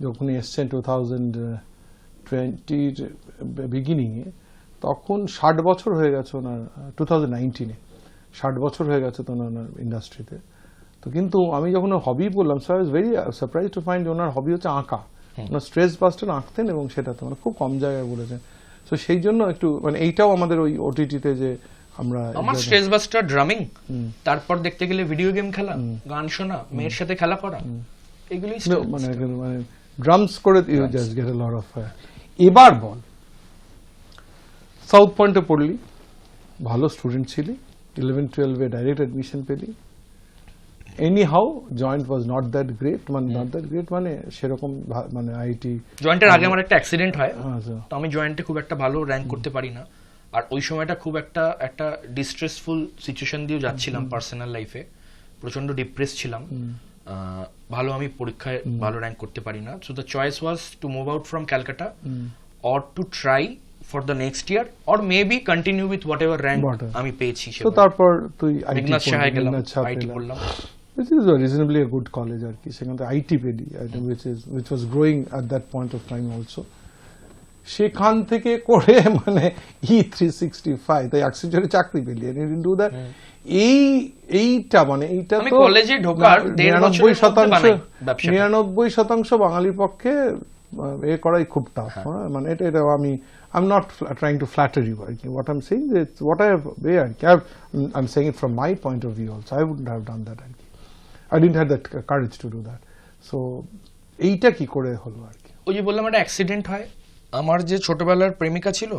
যখন এসছেন 2020 বিগিনিংয়ে, তখন 60 বছর হয়ে গেছে ওনার, 2019-এ 60 বছর হয়ে গেছে তো ওনার ইন্ডাস্ট্রিতে। তো কিন্তু আমি যখন হবি বললাম, so I was very surprise to find ওনার হবি হচ্ছে আঁকা। ওনার স্ট্রেস বাস্টার আঁকতেন এবং সেটা তো মানে খুব কম জায়গায় বলেছেন। তো সেই জন্য একটু মানে এইটাও আমাদের ওই ওটিটিতে যে আমরা আমার স্ট্রেস বাস্টার ড্রামিং, তারপর দেখতে গেলে ভিডিও গেম খেলা, গান শোনা, মেয়ের সাথে খেলা করা, এগুলোই মানে মানে ড্রামস করে you just get a lot of. এবার বল, সাউথ পয়েন্টে পড়লি, ভালো স্টুডেন্ট ছিলি, 11-12-এ ডাইরেক্ট অ্যাডমিশন পেলি, anyhow joint was not that great, মানে নট দ্যাট গ্রেট মানে সেরকম মানে আইটি জয়েন্টের আগে আমার একটা অ্যাক্সিডেন্ট হয়, আচ্ছা, তো আমি জয়েন্টে খুব একটা ভালো র্যাঙ্ক করতে পারি না। আর ওই সময়টা খুব একটা ডিস্ট্রেসফুল সিচুয়েশন দিয়ে যাচ্ছিলাম পার্সোনাল লাইফে, প্রচন্ড ডিপ্রেস ছিলাম। ভালো আমি পরীক্ষায় ভালো র্যাঙ্ক করতে পারি না। So the choice was to move out from Calcutta or to try for the next year or maybe continue with what ever rank আমি পেয়েছি। তো তারপর তুই বিঘ্নাস সাহায় গেলাম, আইটি পড়লাম। Which is reasonably a good college আর কি, সেখানে আইটি পেলি, which was growing at that point of time also. সেখান থেকে করে মানে E365 তাই অ্যাক্সেঞ্চারে চাকরি পেলি, and you didn't do that. এইটা মানে এইটা আমি তো কলেজে ঢোকার 1.5 বছরের মধ্যে বানাই ব্যবসাটা। 99% বাঙালির পক্ষে এ করাই খুব টাফ। মানে এটা I'm not trying to flatter you. What I'm saying is what I have I'm saying it from my point of view also. I wouldn't have done that. I didn't have that courage to do that. So এইটা কি করে হলো আর কি? ওই যে বললাম একটা অ্যাক্সিডেন্ট হয়। আমার যে ছোটবেলার প্রেমিকা ছিল,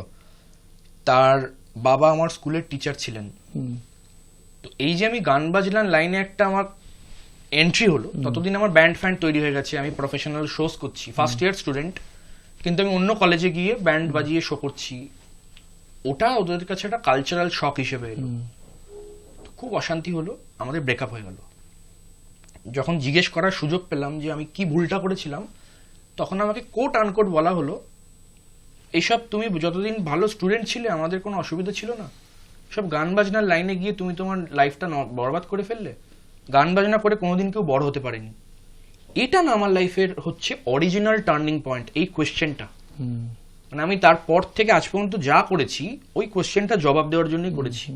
তার বাবা আমার স্কুলের টিচার ছিলেন। তো এই যে আমি গান বাজনার লাইনে একটা আমার এন্ট্রি হলো, ততদিন আমার ব্যান্ড ফ্যান্ড তৈরি হয়ে গেছে, আমি প্রফেশনাল শোস করছি, ফার্স্ট ইয়ার স্টুডেন্ট, কিন্তু আমি অন্য কলেজে গিয়ে ব্যান্ড বাজিয়ে শো করছি। ওটা ওদের কাছে একটা কালচারাল শক হিসেবে এলো। খুব অশান্তি হলো, আমাদের ব্রেকআপ হয়ে গেল। যখন জিজ্ঞেস করার সুযোগ পেলাম যে আমি কি ভুলটা করেছিলাম, তখন আমাকে কোট আনকোট বলা হলো, এইসব তুমি যতদিন ভালো স্টুডেন্ট ছিলে আমাদের কোনো অসুবিধা ছিল না, সব গান বাজনার লাইনে গিয়ে তুমি তোমার লাইফটা বরবাদ করে ফেললে। গান বাজনা করে কোনোদিন কেউ বড় হতে পারেনি। এটা না আমার লাইফের হচ্ছে অরিজিনাল টার্নিং পয়েন্ট, এই কোয়েশ্চেনটা। মানে আমি তারপর থেকে আজ পর্যন্ত যা করেছি ওই কোয়েশ্চেনটা জবাব দেওয়ার জন্যই করেছি,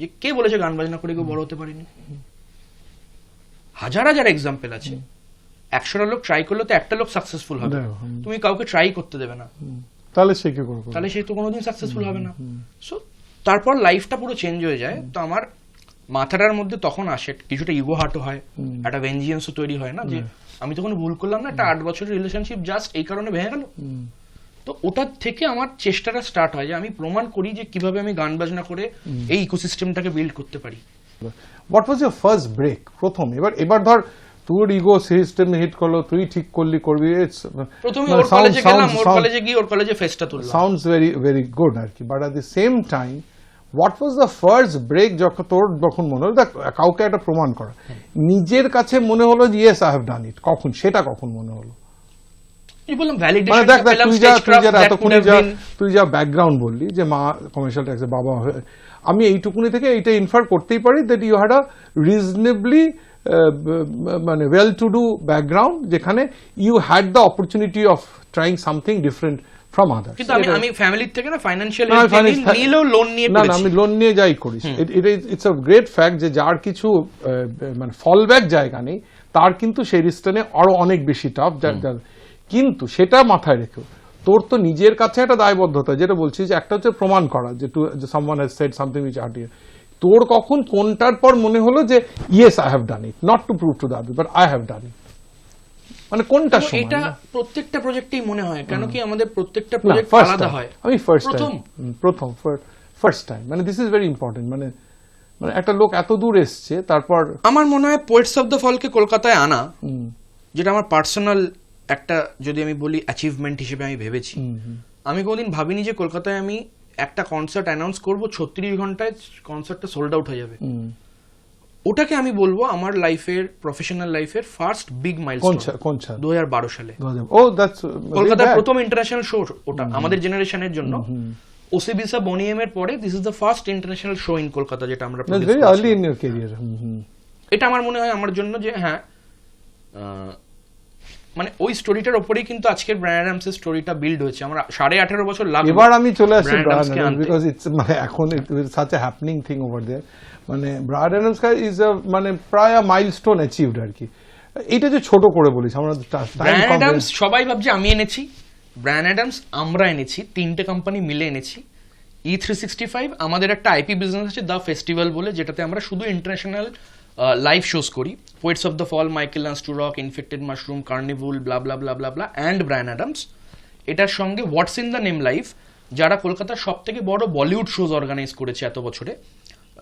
যে কে বলেছে গান বাজনা করে কেউ বড় হতে পারেনি। হাজার হাজার এক্সাম্পল আছে। 100টা লোক ট্রাই করলে তো একটা লোক সাকসেসফুল হবে। তুমি কাউকে ট্রাই করতে দেবে না, তাহলে সে কি করবে? তাহলে সে তো কোনোদিন সাকসেসফুল হবে না। সো তারপর লাইফটা পুরো চেঞ্জ হয়ে যায়। তো আমার মাথাটার মধ্যে তখন আসে কিছুটা ইগো হার্টও হয়, একটা ভেঞ্জিয়েন্সও তৈরি হয় না, যে আমি তখন ভুল করলাম না, একটা 8 বছরের রিলেশনশিপ জাস্ট এই কারণে ভেঙে গেল। তো ওটার থেকে আমার চেষ্টাটা স্টার্ট হয় যে আমি প্রমাণ করি যে কিভাবে আমি গান বাজনা করে এই ইকোসিস্টেমটাকে বিল্ড করতে পারি। What was your first break? প্রথম এবার ধর তোর ইগো সিস্টেম হিট করলো, তুই ঠিক করবি। প্রথমে ওর কলেজে গেলাম, ওর কলেজে গিয়ে ওর কলেজে ফেস্টটা তুললাম। সাউন্ডস ভেরি ভেরি গুড আর কি, but at the same time what was the first break যখন মনে হলো কাউকে একটা প্রমাণ করা, নিজের কাছে মনে হলো যে ইয়েস আই হ্যাভ ডান ইট, কখন মনে হলো? মানে দেখ তুই যা ব্যাকগ্রাউন্ড বললি যে মা কমার্শিয়াল ট্যাক্সে, বাবা, আমি এইটুকুনি থেকে এইটা ইনফার করতেই পারি that you had a reasonably মানে ওয়েল টু ডু ব্যাকগ্রাউন্ড, যেখানে you had the opportunity of trying something different from others. কিন্তু আমি ফ্যামিলির থেকে না ফাইন্যান্সিয়াল না, নিলেও লোন নিয়ে না আমি লোন নিয়ে যাই করিস, ইটস আ গ্রেট ফ্যাক্ট যে যার কিছু মানে ফলব্যাক জায়গা নেই তার কিন্তু সেই রিস্কটা নিয়ে আরো অনেক বেশি টাফ। কিন্তু সেটা মাথায় রেখেও তোর তো নিজের কাছে একটা দায়বদ্ধতা, যেটা বলছিস যে একটা হচ্ছে প্রমাণ করা যে someone has said something which hurt you. তোর কখন কোনটার পর মনে হলো যে yes I have done it, not to prove to the other but I have done it, মানে কোনটা সময়? এটা প্রত্যেকটা প্রজেক্টেই মনে হয়, কেন কি আমাদের প্রত্যেকটা না, প্রজেক্ট first আলাদা time। হয়। আমি ফার্স্ট প্রথম টাইম মানে দিস ইজ ভেরি ইম্পর্টেন্ট, মানে একটা লোক এত দূর এসছে তারপর আমার মনে হয় পোয়েটস অফ দ্য ফলকে কলকাতায় আনা, যেটা আমার পার্সোনাল একটা, যদি আমি বলি অ্যাচিভমেন্ট হিসেবে আমি ভেবেছি। আমি কোনোদিন ভাবিনি যে কলকাতায় আমি একটা কনসার্ট অ্যানাউন্স করব 36 ঘন্টায় কনসার্টটা সোল্ড আউট হয়ে যাবে। ওটাকে আমি বলবো আমার লাইফের, প্রফেশনাল লাইফের ফার্স্ট বিগ মাইলস্টোন। কোন 2012 সালে ও দ্যাটস কলকাতার প্রথম ইন্টারন্যাশনাল শো ওটা আমাদের জেনারেশনের জন্য। ওসিবিসা বনিএম এর পরে this is the first international show in Kolkata যেটা আমরা that's very early in your career. এটা আমার মনে হয় আমার জন্য যে হ্যাঁ, মানে ওই স্টোরিটার উপরেই কিন্তু আজকের ব্রায়ান অ্যাডামসের স্টোরিটা বিল্ড হয়েছে। আমরা 18.5 বছর লাগলো। এবার আমি চলে আসছি ব্রায়ান ব্রায়ান অ্যাডামসকে অ্যাডামস, আনতে। বিকজ ইটস মানে এখন such a happening thing over there. মানে ব্রায়ান অ্যাডামস ইজ মানে প্রায় মাইলস্টোন অ্যাচিভড আর কি। এটা যে ছোট করে বলিস আমরা ব্রায়ান অ্যাডামস সবাই ভাবছে আমি এনেছি, ব্রায়ান অ্যাডামস আমরা এনেছি, 3টে কোম্পানি মিলে এনেছি। E365 আমাদের একটা আইপি বিজনেস আছে দ্য ফেস্টিভ্যাল বলে, যেটাতে আমরা শুধু ইন্টারন্যাশনাল লাইভ শোজ করি। Poets of the Fall, Michael Learns to Rock, Infected Mushroom, Karnivool, blah blah blah blah blah and Bryan Adams. এটার সঙ্গে what's in the name live, যারা কলকাতার সব থেকে বড় বলিউড শোজ অর্গানাইজ করেছে এত বছরে,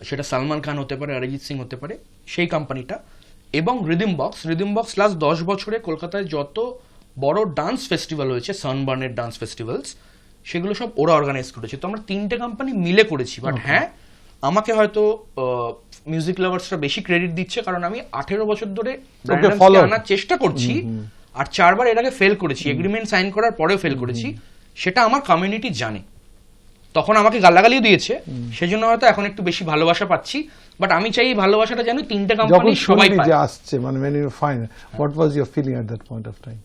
সেটা সালমান খান হতে পারে, অরিজিৎ সিং হতে পারে, সেই কোম্পানিটা। এবং রিদিম বক্স লাস্ট 10 বছরে কলকাতায় যত বড় ডান্স ফেস্টিভ্যাল হয়েছে, সানবার্নের ডান্স ফেস্টিভ্যালস, সেগুলো সব ওরা অর্গানাইজ করেছে। তো আমরা 3টে কোম্পানি মিলে করেছি। বাট হ্যাঁ, আমাকে হয়তো মিউজিক লাভার্সরা বেশি ক্রেডিট দিচ্ছে, কারণ আমি 18 বছর ধরে আনার চেষ্টা করছি, আর 4বার এর আগে ফেল করেছি, এগ্রিমেন্ট সাইন করার পরেও ফেল করেছি। সেটা আমার কমিউনিটি জানে, তখন আমাকে গালাগালিও দিয়েছে, সেজন্য হয়তো এখন একটু বেশি ভালোবাসা পাচ্ছি। বাট আমি চাই এই ভালোবাসাটা যেন 3টে কোম্পানি সবাই পায়। যে আসছে মানে when you find what was your feeling at that point of time?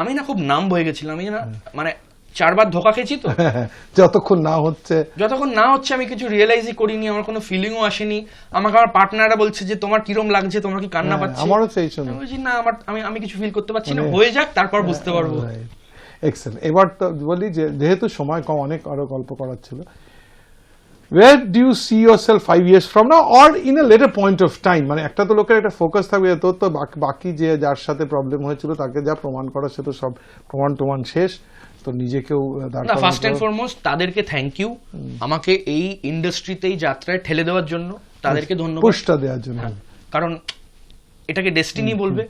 আমি না খুব নাম বয়ে গেছিলাম, আমি না মানে 4বার ধোকা খেয়েছি তো, যতক্ষণ না হচ্ছে আমি কিছু রিয়েলাইজই করিনি, আমার কোনো ফিলিংও আসেনি। আমাকে আমার পার্টনাররা বলছে যে তোমার কিরম লাগছে, তোমার কি কান্না পাচ্ছে? আমারও সেই সময় আমি বলছি না, আমি কিছু ফিল করতে পারছি না, হয়ে যাক তারপর বুঝতে পারবো। এক্সেলেন্ট। এবার তো বলি যে যেহেতু সময় কম, অনেক আরো গল্প করার ছিল, where do you see yourself 5 years from now or in a later point of time? মানে একটা তো লোকের একটা ফোকাস থাকবে, তোর তো বাকি যে যার সাথে প্রবলেম হয়েছিল তাকে যা প্রমাণ করা, সে তো সব প্রমাণ শেষ। তো নিজেকেও না, ফার্স্ট এন্ড ফরমোস্ট তাদেরকে থ্যাংক ইউ, আমাকে এই ইন্ডাস্ট্রিতে এই যাত্রায় ঠেলে দেওয়ার জন্য তাদেরকে ধন্যবাদ, পুশটা দেওয়ার জন্য। কারণ এটাকে ডেস্টিনি বলবে,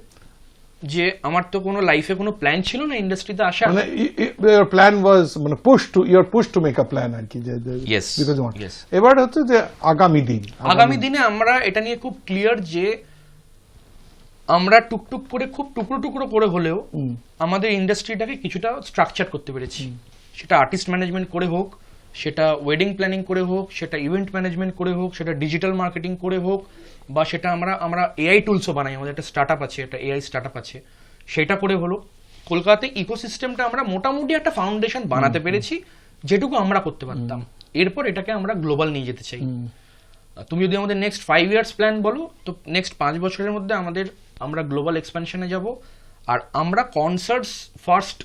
যে আমার তো কোনো লাইফে কোনো প্ল্যান ছিল না ইন্ডাস্ট্রিতে আসা। মানে your plan was মানে push to make a plan আর কি, যে Yes, yes. এবার হচ্ছে যে আগামী দিনে আমরা এটা নিয়ে খুব ক্লিয়ার যে আমরা টুকটুক করে, খুব টুকরো করে হলেও আমাদের ইন্ডাস্ট্রিটাকে কিছুটা স্ট্রাকচার করতে পেরেছি। সেটা আর্টিস্ট ম্যানেজমেন্ট করে হোক, সেটা ওয়েডিং প্ল্যানিং করে হোক, সেটা ইভেন্ট ম্যানেজমেন্ট করে হোক, সেটা ডিজিটাল মার্কেটিং করে হোক, বা সেটা আমরা এআই টুলসও বানাই, আমাদের একটা স্টার্টআপ আছে, একটা এআই স্টার্টআপ আছে, সেটা করে হলো। কলকাতাতে ইকোসিস্টেমটা আমরা মোটামুটি একটা ফাউন্ডেশন বানাতে পেরেছি, যেটুকু আমরা করতে পারতাম। এরপর এটাকে আমরা গ্লোবাল নিয়ে যেতে চাই। তুমি যদি আমাদের নেক্সট 5 ইয়ার্স প্ল্যান বলো, তো নেক্সট 5 বছরের মধ্যে আমরা গ্লোবাল এক্সপ্যানশনে যাব। আর আমরা কনসার্টস ফার্স্ট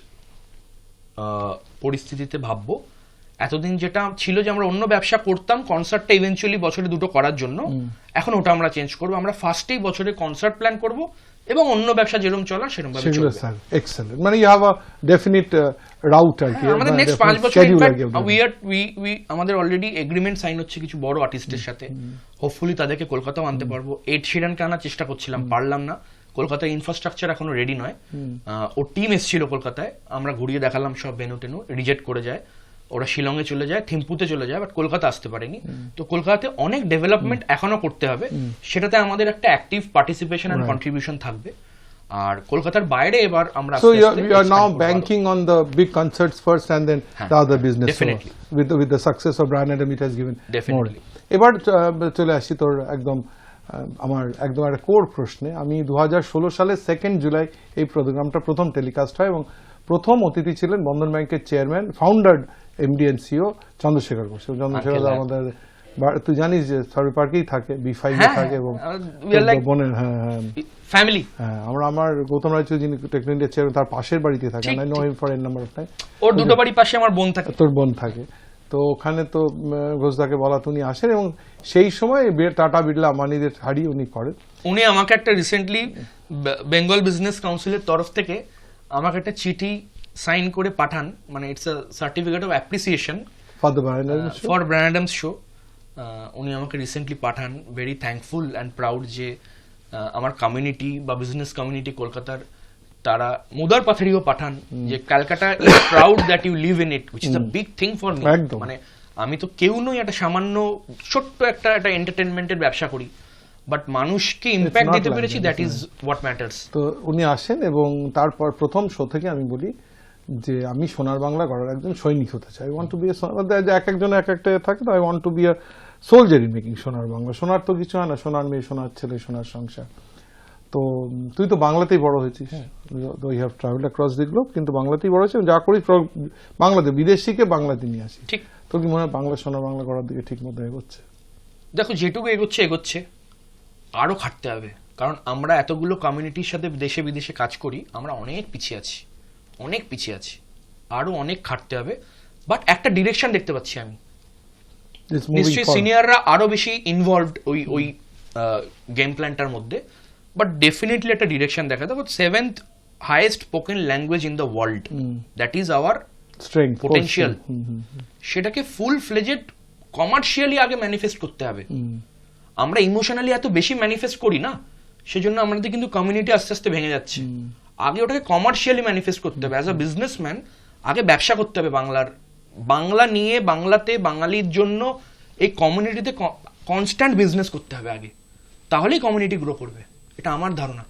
পরিস্থিতিতে ভাববো। এতদিন যেটা ছিল যে আমরা অন্য ব্যবসা করতাম, কনসার্টটা ইভেন্চুয়ালি বছরে 2টো করার জন্য, এখন ওটা আমরা চেঞ্জ করবো। আমরা ফার্স্টেই বছরে কনসার্ট প্ল্যান করব, এবং অন্য ব্যবসা যেরকম চলা সেরকম ভাবে চলবে। এক্সেলেন্ট, মানে you have a definite route আর কি। আমাদের নেক্সট 5 বছর আমাদের অলরেডি এগ্রিমেন্ট সাইন হচ্ছে কিছু বড় আর্টিস্টের সাথে, হোপফুলি তাদেরকে কলকাতাও আনতে পারবো। এড শিরানকে আনার চেষ্টা করছিলাম, পারলাম না, কলকাতার ইনফ্রাস্ট্রাকচার এখনো রেডি নয়। ওর টিম এসেছিল কলকাতায়, আমরা ঘুরিয়ে দেখালাম সব ভেন্যু টেনু, রিজেক্ট করে যায়, ওরা শিলংয়ে চলে যায়, থিম্পুতে চলে যায়, বাট কলকাতা আসতে পারেনি। তো কলকাতাতে অনেক ডেভেলপমেন্ট এখনো করতে হবে, সেটাতে আমাদের একটা অ্যাক্টিভ পার্টিসিপেশন এন্ড কন্ট্রিবিউশন থাকবে। আর কলকাতার বাইরে এবার আমরা So you are now banking on the big concerts first and then the other business. Definitely. So, with the success of Bryan Adam, it has given Definitely. more. এবার চলে আসি তোর একদম আমার একদম একটা কোর প্রশ্নে, আমি 2016 সালে 2 জুলাই এই প্রোগ্রামটা প্রথম টেলিকাস্ট হয় এবং প্রথম অতিথি ছিলেন বন্ধন ব্যাংকের chairman, founder, MD and CEO Chandrasekhar Ghosh. Chandrasekhar Uncle, আমাদের তুই জানিস যে সার্ভে পার্কেই থাকে, B5 এ হ্যাঁ, থাকে এবং we are like বোনের হ্যাঁ হ্যাঁ ফ্যামিলি। হ্যাঁ আমার গৌতম রায়চৌধুরী যিনি টেকনো ইন্ডিয়া চেয়ারম্যান, তার পাশের বাড়িতে থাকে। ঠিক, I know him for an number of time. ওর দুটো বাড়ি পাশে আমার বোন থাকে। তোর বোন থাকে, তো ওখানে তো ঘোষদাকে বলা উনি আসেন এবং সেই সময় টাটা বিড়লা আম্বানিদের হারিয়ে উনি করেন। উনি আমাকে একটা রিসেন্টলি বেঙ্গল বিজনেস কাউন্সিলের তরফ থেকে আমাকে একটা চিঠি সাইন করে পাঠান, মানে it's a certificate of appreciation for Bryan Adams show. উনি আমাকে রিসেন্টলি পাঠান। ভেরি থ্যাঙ্কফুল অ্যান্ড প্রাউড যে আমার কমিউনিটি বা বিজনেস কমিউনিটি কলকাতার তারা মুদার পাথরিও পাঠান যে Calcutta is proud that you live in it, which is a big thing for me. একদম। মানে আমি তো কেউ নই, একটা সামান্য ছোট্ট একটা এন্টারটেনমেন্টের ব্যবসা করি, বাট মানুষকে ইম্প্যাক্ট not দিতে like পেরেছি, that, that is what matters. তো উনি আসেন এবং তারপর প্রথম শো থেকে আমি বলি যে আমি সোনার বাংলা গড়ার একজন সৈনিক হতে চাই। I want to B A, এক একজন এক একটা থাকে, তো I want to be a soldier in making সোনার বাংলা। সোনার তো কিছু হয় না, সোনার মেয়ে, সোনার ছেলে, সোনার সংসার। তো তুই তো বাংলাতেই বড় হয়েছিস, you have travelled across the globe, কিন্তু বাংলাতেই বড় হয়েছে। যা করিস বাংলাতে, বিদেশিকে বাংলাতে নিয়ে আসি। ঠিক। তো কি মনে হয় বাংলা সোনার বাংলা গড়ার দিকে ঠিক মতো এগোচ্ছে? দেখো, যেটুকু এগোচ্ছে আরো খাটতে হবে, কারণ আমরা এতগুলো কমিউনিটির সাথে দেশে বিদেশে কাজ করি, আমরা অনেক পিছিয়ে আছি, আরো অনেক খাটতে হবে। বাট একটা ডিরেকশন দেখতে পাচ্ছি আমি, It's moving নিশ্চয়ই forward. সিনিয়ররা আরো বেশি ইনভলভড ওই গেম প্ল্যানটার মধ্যে, বাট ডেফিনেটলি একটা ডিরেকশন দেখা যাবে। 7th highest spoken language in the world, that is our Strength, potential. force. সেটাকে ফুল ফ্লেজেড কমার্শিয়ালি আগে ম্যানিফেস্ট করতে হবে। আমরা ইমোশনালি এত বেশি ম্যানিফেস্ট করি না, সেজন্য আমাদের কিন্তু কমিউনিটি আস্তে আস্তে ভেঙে যাচ্ছে। আগে ওটাকে কমার্শিয়ালি ম্যানিফেস্ট করতে হবে। অ্যাজ আ বিজনেসম্যান আগে ব্যবসা করতে হবে বাংলা নিয়ে, বাংলাতে বাঙালির জন্য এই কমিউনিটিতে কনস্ট্যান্ট বিজনেস করতে হবে আগে, তাহলেই কমিউনিটি গ্রো করবে, এটা আমার ধারণা।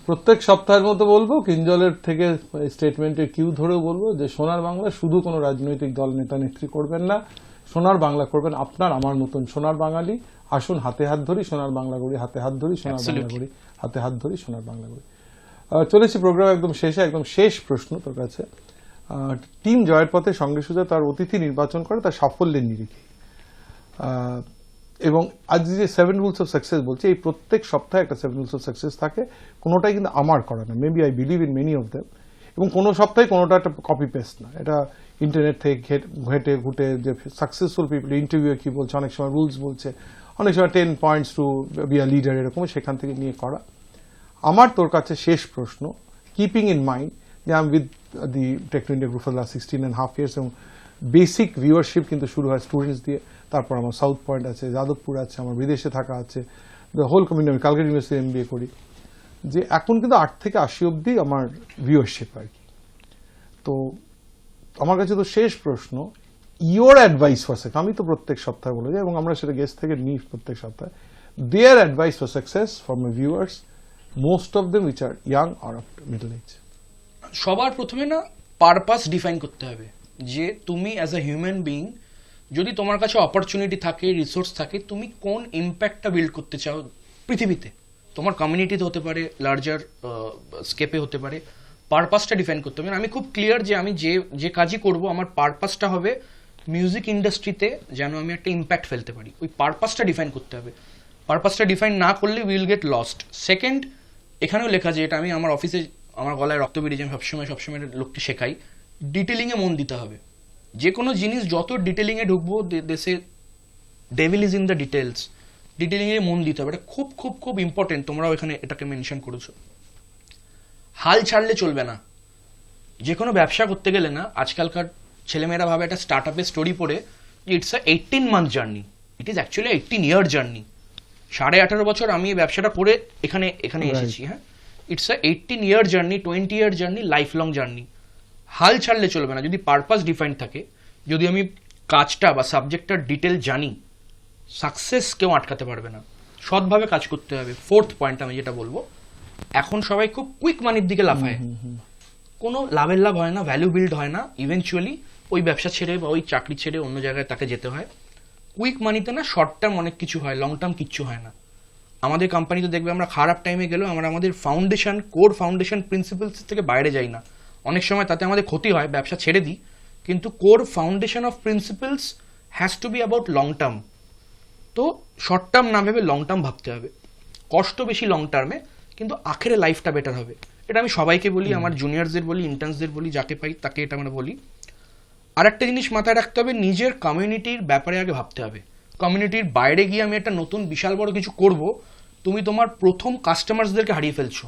প্রত্যেক সপ্তাহের মতো বলবো, কিঞ্জলের থেকে স্টেটমেন্টের কিউ ধরেও বলবো যে সোনার বাংলা শুধু কোনো রাজনৈতিক দল নেতা নেত্রী করবেন না, সোনার বাংলা করবেন আপনার আমার মতন সোনার বাঙালি। আসুন হাতে হাত ধরি, সোনার বাংলা করি, হাতে হাত ধরি, সোনার বাংলা করি, হাতে হাত ধরি, সোনার বাংলা করি। চলেছি প্রোগ্রাম একদম শেষে, একদম শেষ প্রশ্ন তোর কাছে। টিম জয়ের পথে সঙ্গে সুজা তার অতিথি নির্বাচন করে তার সাফল্যের নিরিখে, এবং আজ যে 7 রুলস অফ সাকসেস বলছে, এই প্রত্যেক সপ্তাহে একটা 7 রুলস অফ সাকসেস থাকে। কোনোটাই কিন্তু আমার করা না, maybe I believe in many of them, এবং কোনো সপ্তাহে কোনোটা একটা কপি পেস্ট না। এটা ইন্টারনেট থেকে ঘেটে ঘুটে যে সাকসেসফুল পিপল ইন্টারভিউ কি বলছে, অনেক সময় রুলস বলছে, অনেক সময় 10 points two be a leader, এরকম সেখান থেকে নিয়ে করা। আমার তোর কাছে শেষ প্রশ্ন, কিপিং ইন মাইন্ড যে I am with the Techno India group for the last 16.5 years, এবং বেসিক ভিউয়ারশিপ কিন্তু শুরু হয় স্টুডেন্টস দিয়ে, তারপর আমার সাউথ পয়েন্ট আছে, যাদবপুর আছে, আমার বিদেশে থাকা আছে, দ্য হোল কমিউনিটি। আমি ক্যালকাটা ইউনিভার্সিটি MBA করি, যে এখন কিন্তু 8 থেকে 80 অব্দি আমার ভিউয়ারশিপ আর কি। তো আমার কাছে তো শেষ প্রশ্ন, ইয়োর অ্যাডভাইস ফর সাকসেস, আমি তো প্রত্যেক সপ্তাহে বলে যাই এবং আমরা সেটা গেস্ট থেকে নিই প্রত্যেক সপ্তাহে, their advice for success for my viewers, most of them which are young আর মিডল এজ। সবার প্রথমে না পারপাস ডিফাইন করতে হবে, যে তুমি অ্যাজ আ হিউম্যান বিইং যদি তোমার কাছে অপরচুনিটি থাকে, রিসোর্স থাকে, তুমি কোন ইম্প্যাক্টটা বিল্ড করতে চাও পৃথিবীতে, তোমার কমিউনিটিতে হতে পারে, লার্জার স্কেপে হতে পারে, পারপাসটা ডিফাইন করতে হবে। আমি খুব ক্লিয়ার যে আমি যে কাজই করব, আমার পারপাসটা হবে মিউজিক ইন্ডাস্ট্রিতে যেন আমি একটা ইম্প্যাক্ট ফেলতে পারি, ওই পারপাসটা ডিফাইন করতে হবে। পারপাসটা ডিফাইন না করলে উইল গেট লস্ট। সেকেন্ড, এখানেও লেখা যে এটা আমি আমার অফিসে আমার গলায় রক্ত বেরিয়ে, আমি সবসময় লোককে শেখাই, ডিটেলিংয়ে মন দিতে হবে। যে কোনো জিনিস যত ডিটেলিংয়ে ঢুকবো, দেশে devil is in the details, ডিটেলিংয়ে মন দিতে হবে। এটা খুব খুব খুব ইম্পর্টেন্ট, তোমরাও এখানে এটাকে মেনশন করেছো। হাল ছাড়লে চলবে না। যে কোনো ব্যবসা করতে গেলে না, আজকালকার ছেলেমেয়েরা ভাবে একটা স্টার্ট আপের স্টোরি পড়ে যে it's a 18-month journey, it is actually 18-year journey. 18.5 বছর আমি এই ব্যবসাটা করে এখানে এসেছি। হ্যাঁ, it's a 18-year journey, 20-year journey, life long journey. হাল ছাড়লে চলবে না। যদি পারপাস ডিফাইন থাকে, যদি আমি কাজটা বা সাবজেক্টটার ডিটেল জানি, সাকসেস কেউ আটকাতে পারবে না। সৎভাবে কাজ করতে হবে। 4th পয়েন্ট আমি যেটা বলবো, এখন সবাই খুব কুইক মানির দিকে লাফায়, কোনো লাভের লাভ হয় না, ভ্যালু বিল্ড হয় না, ইভেনচুয়ালি ওই ব্যবসা ছেড়ে বা ওই চাকরি ছেড়ে অন্য জায়গায় তাকে যেতে হয়। কুইক মানিতে না শর্ট টার্ম অনেক কিছু হয়, লং টার্ম কিচ্ছু হয় না। আমাদের কোম্পানিতে দেখবে আমরা খারাপ টাইমে গেলেও আমরা আমাদের ফাউন্ডেশন, কোর ফাউন্ডেশন প্রিন্সিপালস থেকে বাইরে যাই না। অনেক সময় তাতে আমাদের ক্ষতি হয়, ব্যবসা ছেড়ে দিই, কিন্তু core foundation of principles has to be about long term. তো শর্ট টার্ম না ভেবে লং টার্ম ভাবতে হবে। কষ্ট বেশি লং টার্মে, কিন্তু আখেরে লাইফটা বেটার হবে। এটা আমি সবাইকে বলি, আমার জুনিয়রসদের বলি, ইন্টার্নসদের বলি, যাকে পাই তাকে এটা আমরা বলি। আর একটা জিনিস মাথায় রাখতে হবে, নিজের কমিউনিটির ব্যাপারে আগে ভাবতে হবে। কমিউনিটির বাইরে গিয়ে আমি একটা নতুন বিশাল বড় কিছু করব, তুমি তোমার প্রথম কাস্টমার্সদেরকে হারিয়ে ফেলছো।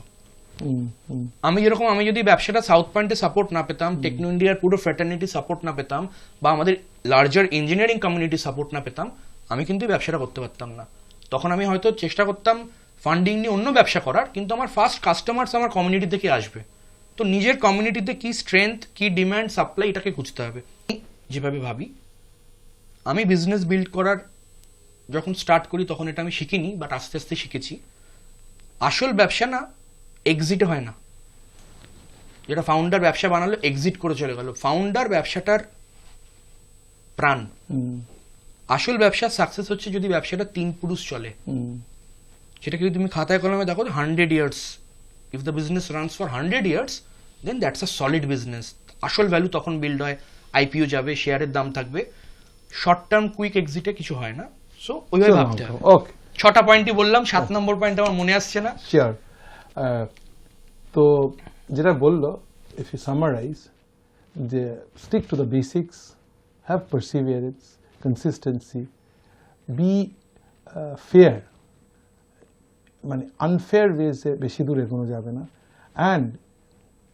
আমি যেরকম, আমি যদি ব্যবসাটা সাউথ পয়েন্টে সাপোর্ট না পেতাম, টেকনো ইন্ডিয়ার পুরো ফ্র্যাটার্নিটি সাপোর্ট না পেতাম, বা আমাদের লার্জার ইঞ্জিনিয়ারিং কমিউনিটি সাপোর্ট না পেতাম, আমি কিন্তু এই ব্যবসাটা করতে পারতাম না। তখন আমি হয়তো চেষ্টা করতাম ফান্ডিং নিয়ে অন্য ব্যবসা করার, কিন্তু আমার ফার্স্ট কাস্টমার্স আমার কমিউনিটি থেকে আসবে। তো নিজের কমিউনিটিতে কি স্ট্রেংথ, কি ডিমান্ড, সাপ্লাই, এটাকে খুঁজতে হবে। যেভাবে ভাবি, আমি বিজনেস বিল্ড করার যখন স্টার্ট করি তখন এটা আমি শিখিনি, বাট আস্তে আস্তে শিখেছি। আসল ব্যবসা না এক্সিট হয় না। যেটা ফাউন্ডার ব্যবসা বানালো, এক্সিট করে চলে গেল, ফাউন্ডার ব্যবসাটার প্রাণ। আসল ব্যবসা সাকসেস হচ্ছে যদি ব্যবসাটা 3 পুরুষ চলে। সেটা যদি তুমি খাতায় কলমে দেখো 100 years, if the business runs for 100 years, then that's a solid business. আসল ভ্যালু তখন বিল্ড হয়, আইপিও যাবে, শেয়ারের দাম থাকবে। শর্ট টার্ম কুইক এক্সিটে কিছু হয় না। সো ওইভাবে ভাবতে হবে। ওকে, 6টা পয়েন্টই বললাম, 7 নম্বর পয়েন্ট আমার মনে আসছে না। শিওর। তো যেটা বললো, ইফ ইউ সামারাইজ, যে stick to the basics, have perseverance, consistency, B fair, মানে আনফেয়ার ওয়েজে বেশি দূর এগোনো যাবে না। And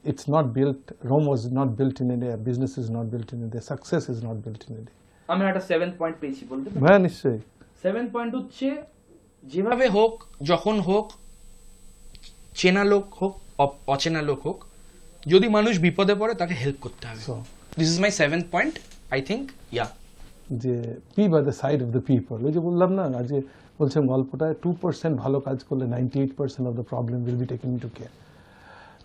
it's not built, Rome was not built in India, business is not built in India, success is not built in India. আমি একটা 7th পয়েন্ট পেয়েছি, বলতে পারি? হ্যাঁ, নিশ্চয়ই। 7th পয়েন্ট হচ্ছে, যেভাবে হোক, যখন হোক, চেনা লোক হোক, অচেনা লোক হোক, যদি মানুষ বিপদে পড়ে তাকে হেল্প করতে হবে। So, this is my 7th point, I think. Yeah, যে be by the side of the people. ওই যে বললাম না, আজকে বলছেন গল্পটায় 2% ভালো কাজ করলে 98% of the problem will be taken into care.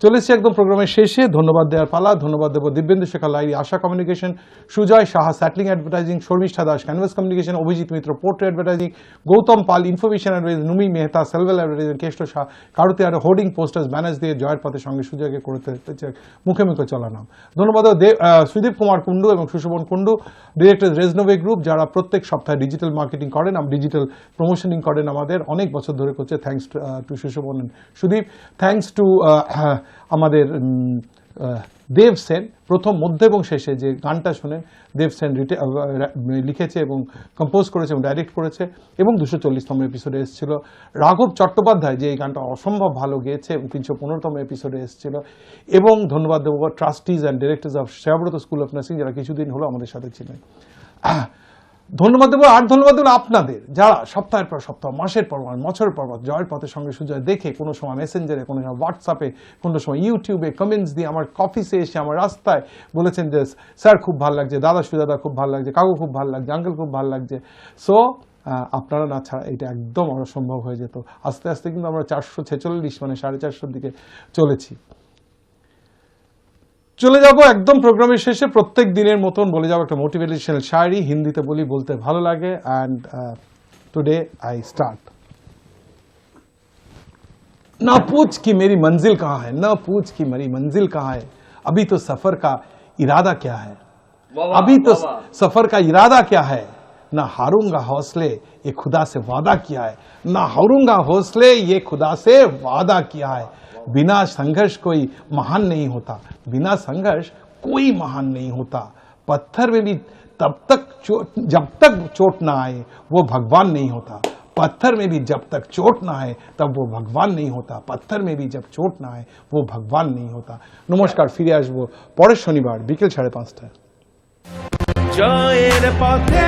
চলেছি একদম প্রোগ্রামের শেষে। ধন্যবাদ দেওয়ার পালা। ধন্যবাদ দেব দিব্যেন্দু শেখর লাহিড়ী, আশা কমিউনিকেশন, সুজয় সাহা স্যাটলিং advertising, Sharmistha Das canvas communication, Abhijit Mitra portray advertising, Gautam Pal information advise, Numi Mehta Selvel advertising, Keshto Shah কারুতে আর হোর্ডিং পোস্টার্স ব্যানার্স দিয়ে জয়ের পথে সঙ্গে সুজয়কে করতে মুখে মুখে চলা নাম। ধন্যবাদ সুদীপ কুমার কুন্ডু এবং সুশোভন কুন্ডু, ডিরেক্টর রেজনোভে গ্রুপ, যারা প্রত্যেক সপ্তাহে ডিজিটাল মার্কেটিং করেন, ডিজিটাল প্রমোশনিং করেন আমাদের, অনেক বছর ধরে করছে। Thanks to Sushovan Sudip. Thanks to আমাদের দেব সেন, প্রথম, মধ্য এবং শেষে যে গানটা শোনেন, দেব সেন লিখেছে এবং কম্পোজ করেছে এবং ডাইরেক্ট করেছে, এবং 240তম এপিসোডে এসেছিল। রাঘব চট্টোপাধ্যায়, যে এই গানটা অসম্ভব ভালো গেয়েছে এবং 315তম এপিসোডে এসেছিল। এবং ধন্যবাদ দেব trustees and directors of Shreyabrata school of nursing, যারা কিছুদিন হলো আমাদের সাথে ছিলেন। ধন্যবাদ দেবো। আর ধন্যবাদ দেবো আপনাদের, যারা সপ্তাহের পর সপ্তাহ, মাসের পর মাস, বছরের পর বছর জয়ের পথের সঙ্গে সুজয় দেখে, কোনো সময় মেসেঞ্জারে, কোনো সময় হোয়াটসঅ্যাপে, কোনো সময় ইউটিউবে কমেন্টস দিয়ে, আমার অফিসে এসে, আমার রাস্তায় বলেছেন যে স্যার খুব ভালো লাগছে, দাদা সুজাদা খুব ভালো লাগছে, কাকু খুব ভালো লাগছে, আঙ্কেল খুব ভালো লাগছে। সো আপনারা না ছাড়া এটা একদম অসম্ভব হয়ে যেত। আস্তে আস্তে কিন্তু আমরা 446, মানে 450 দিকে চলেছি। চলে যাব একদম প্রোগ্রামের শেষে, প্রত্যেক দিনের মতন বলে যাবো একটা মোটিভেশনাল শায়রি, হিন্দিতে বলি, বলতে ভালো লাগে। And today I start. ना पूछ कि मेरी मंजिल कहाँ है, ना पूछ कि मेरी मंजिल कहाँ है, अभी तो सफर का इरादा क्या है, अभी तो सफर का इरादा क्या है, ना हारूंगा हौसले ये खुदा से वादा किया है, ना हारूंगा हौसले ये खुदा से वादा किया है, बिना संघर्ष कोई महान नहीं होता, बिना संघर्ष कोई महान नहीं होता, पत्थर में भी जब तक चोट ना आए वो भगवान नहीं होता, पत्थर में भी जब तक चोट ना आए तब वो भगवान नहीं होता, पत्थर में भी जब चोट ना आए वो भगवान नहीं होता। नमस्कार, फिरे आसबो পরের শনিবার বিকেল 5:30টায়। জয়ের পথে